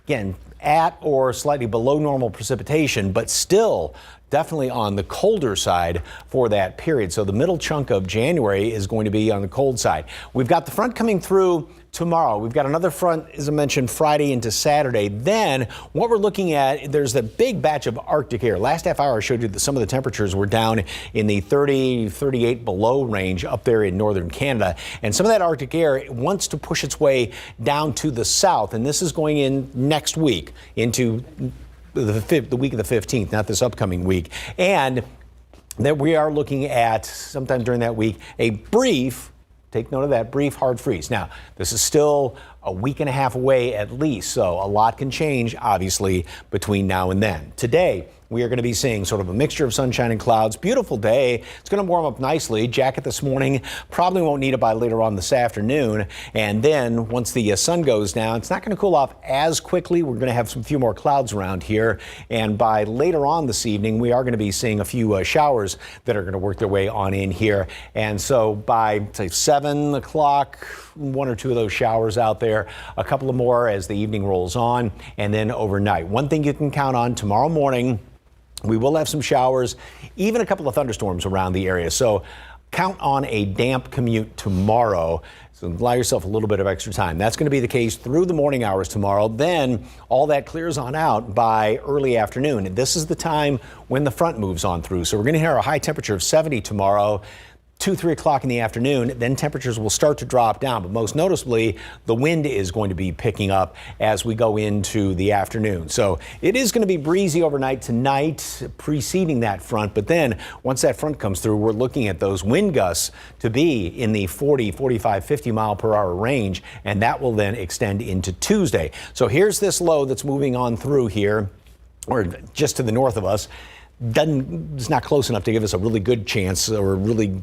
Again, at or slightly below normal precipitation, but still definitely on the colder side for that period. So the middle chunk of January is going to be on the cold side. We've got the front coming through tomorrow. We've got another front, as I mentioned, Friday into Saturday. Then what we're looking at, there's a big batch of Arctic air. Last half hour I showed you that some of the temperatures were down in the 30, 38 below range up there in northern Canada. And some of that Arctic air wants to push its way down to the south. And this is going in next week into the week of the 15th, not this upcoming week. And that we are looking at sometime during that week, a brief, take note of that, brief hard freeze. Now, this is still a week and a half away at least, so a lot can change, obviously, between now and then. Today, we are going to be seeing sort of a mixture of sunshine and clouds. Beautiful day. It's going to warm up nicely. Jacket this morning. Probably won't need it by later on this afternoon. And then once the sun goes down, it's not going to cool off as quickly. We're going to have some few more clouds around here. And by later on this evening, we are going to be seeing a few showers that are going to work their way on in here. And so by, say, 7 o'clock, 1 or 2 of those showers out there, a couple of more as the evening rolls on, and then overnight. One thing you can count on tomorrow morning, we will have some showers, even a couple of thunderstorms around the area. So count on a damp commute tomorrow. So allow yourself a little bit of extra time. That's going to be the case through the morning hours tomorrow. Then all that clears on out by early afternoon. And this is the time when the front moves on through. So we're going to hear a high temperature of 70 tomorrow. 2, 3 o'clock in the afternoon, then temperatures will start to drop down. But most noticeably, the wind is going to be picking up as we go into the afternoon. So it is going to be breezy overnight tonight, preceding that front. But then once that front comes through, we're looking at those wind gusts to be in the 40, 45, 50 mile per hour range. And that will then extend into Tuesday. So here's this low that's moving on through here, or just to the north of us. It's not close enough to give us a really good chance or a really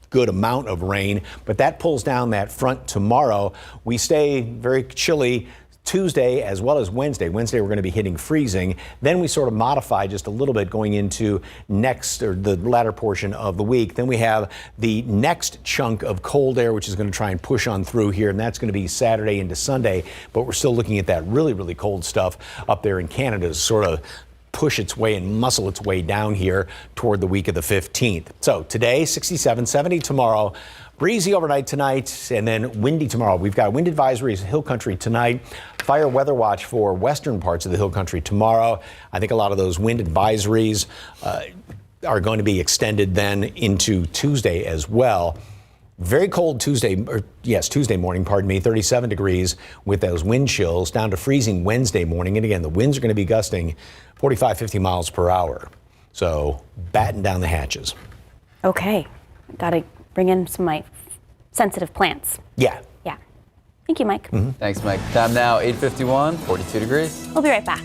good amount of rain, but that pulls down that front tomorrow. We stay very chilly Tuesday as well as Wednesday. Wednesday, we're going to be hitting freezing. Then we sort of modify just a little bit going into the latter portion of the week. Then we have the next chunk of cold air, which is going to try and push on through here, and that's going to be Saturday into Sunday. But we're still looking at that really, really cold stuff up there in Canada, sort of push its way and muscle its way down here toward the week of the 15th. So today, 67, 70 tomorrow, breezy overnight tonight, and then windy tomorrow. We've got wind advisories, Hill Country tonight, fire weather watch for western parts of the Hill Country tomorrow. I think a lot of those wind advisories are going to be extended then into Tuesday as well. Very cold Tuesday morning, 37 degrees with those wind chills, down to freezing Wednesday morning. And again, the winds are going to be gusting 45, 50 miles per hour. So batten down the hatches. Okay. Got to bring in some of my sensitive plants. Yeah. Yeah. Thank you, Mike. Mm-hmm. Thanks, Mike. Time now, 8:51, 42 degrees. We'll be right back.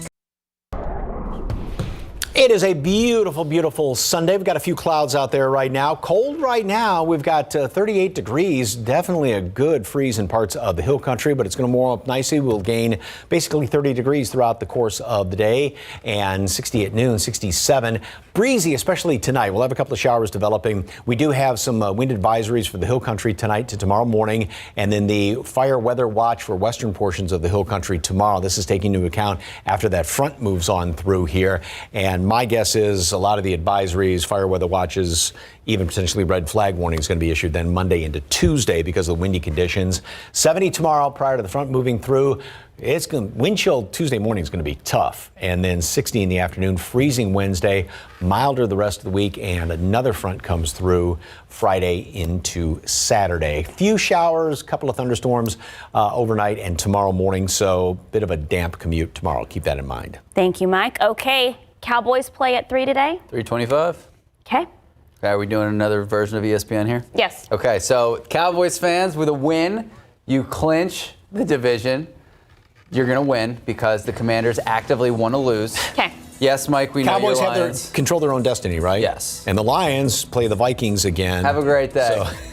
It is a beautiful, beautiful Sunday. We've got a few clouds out there right now. Cold right now. We've got 38 degrees. Definitely a good freeze in parts of the Hill Country, but it's going to warm up nicely. We'll gain basically 30 degrees throughout the course of the day, and 60 at noon, 67. Breezy, especially tonight. We'll have a couple of showers developing. We do have some wind advisories for the Hill Country tonight to tomorrow morning, and then the fire weather watch for western portions of the Hill Country tomorrow. This is taking into account after that front moves on through here. And my guess is a lot of the advisories, fire weather watches, even potentially red flag warnings going to be issued then Monday into Tuesday because of the windy conditions. 70 tomorrow prior to the front moving through. Wind chill Tuesday morning is going to be tough. And then 60 in the afternoon, freezing Wednesday, milder the rest of the week, and another front comes through Friday into Saturday. Few showers, couple of thunderstorms overnight and tomorrow morning. So bit of a damp commute tomorrow. Keep that in mind. Thank you, Mike. Okay. Cowboys play at 3 today? 3:25. Okay. Are we doing another version of ESPN here? Yes. Okay, so Cowboys fans, with a win, you clinch the division. You're going to win because the Commanders actively want to lose. Okay. Yes, Mike, we Cowboys know your have Lions control their own destiny, right? Yes. And the Lions play the Vikings again. Have a great day. So.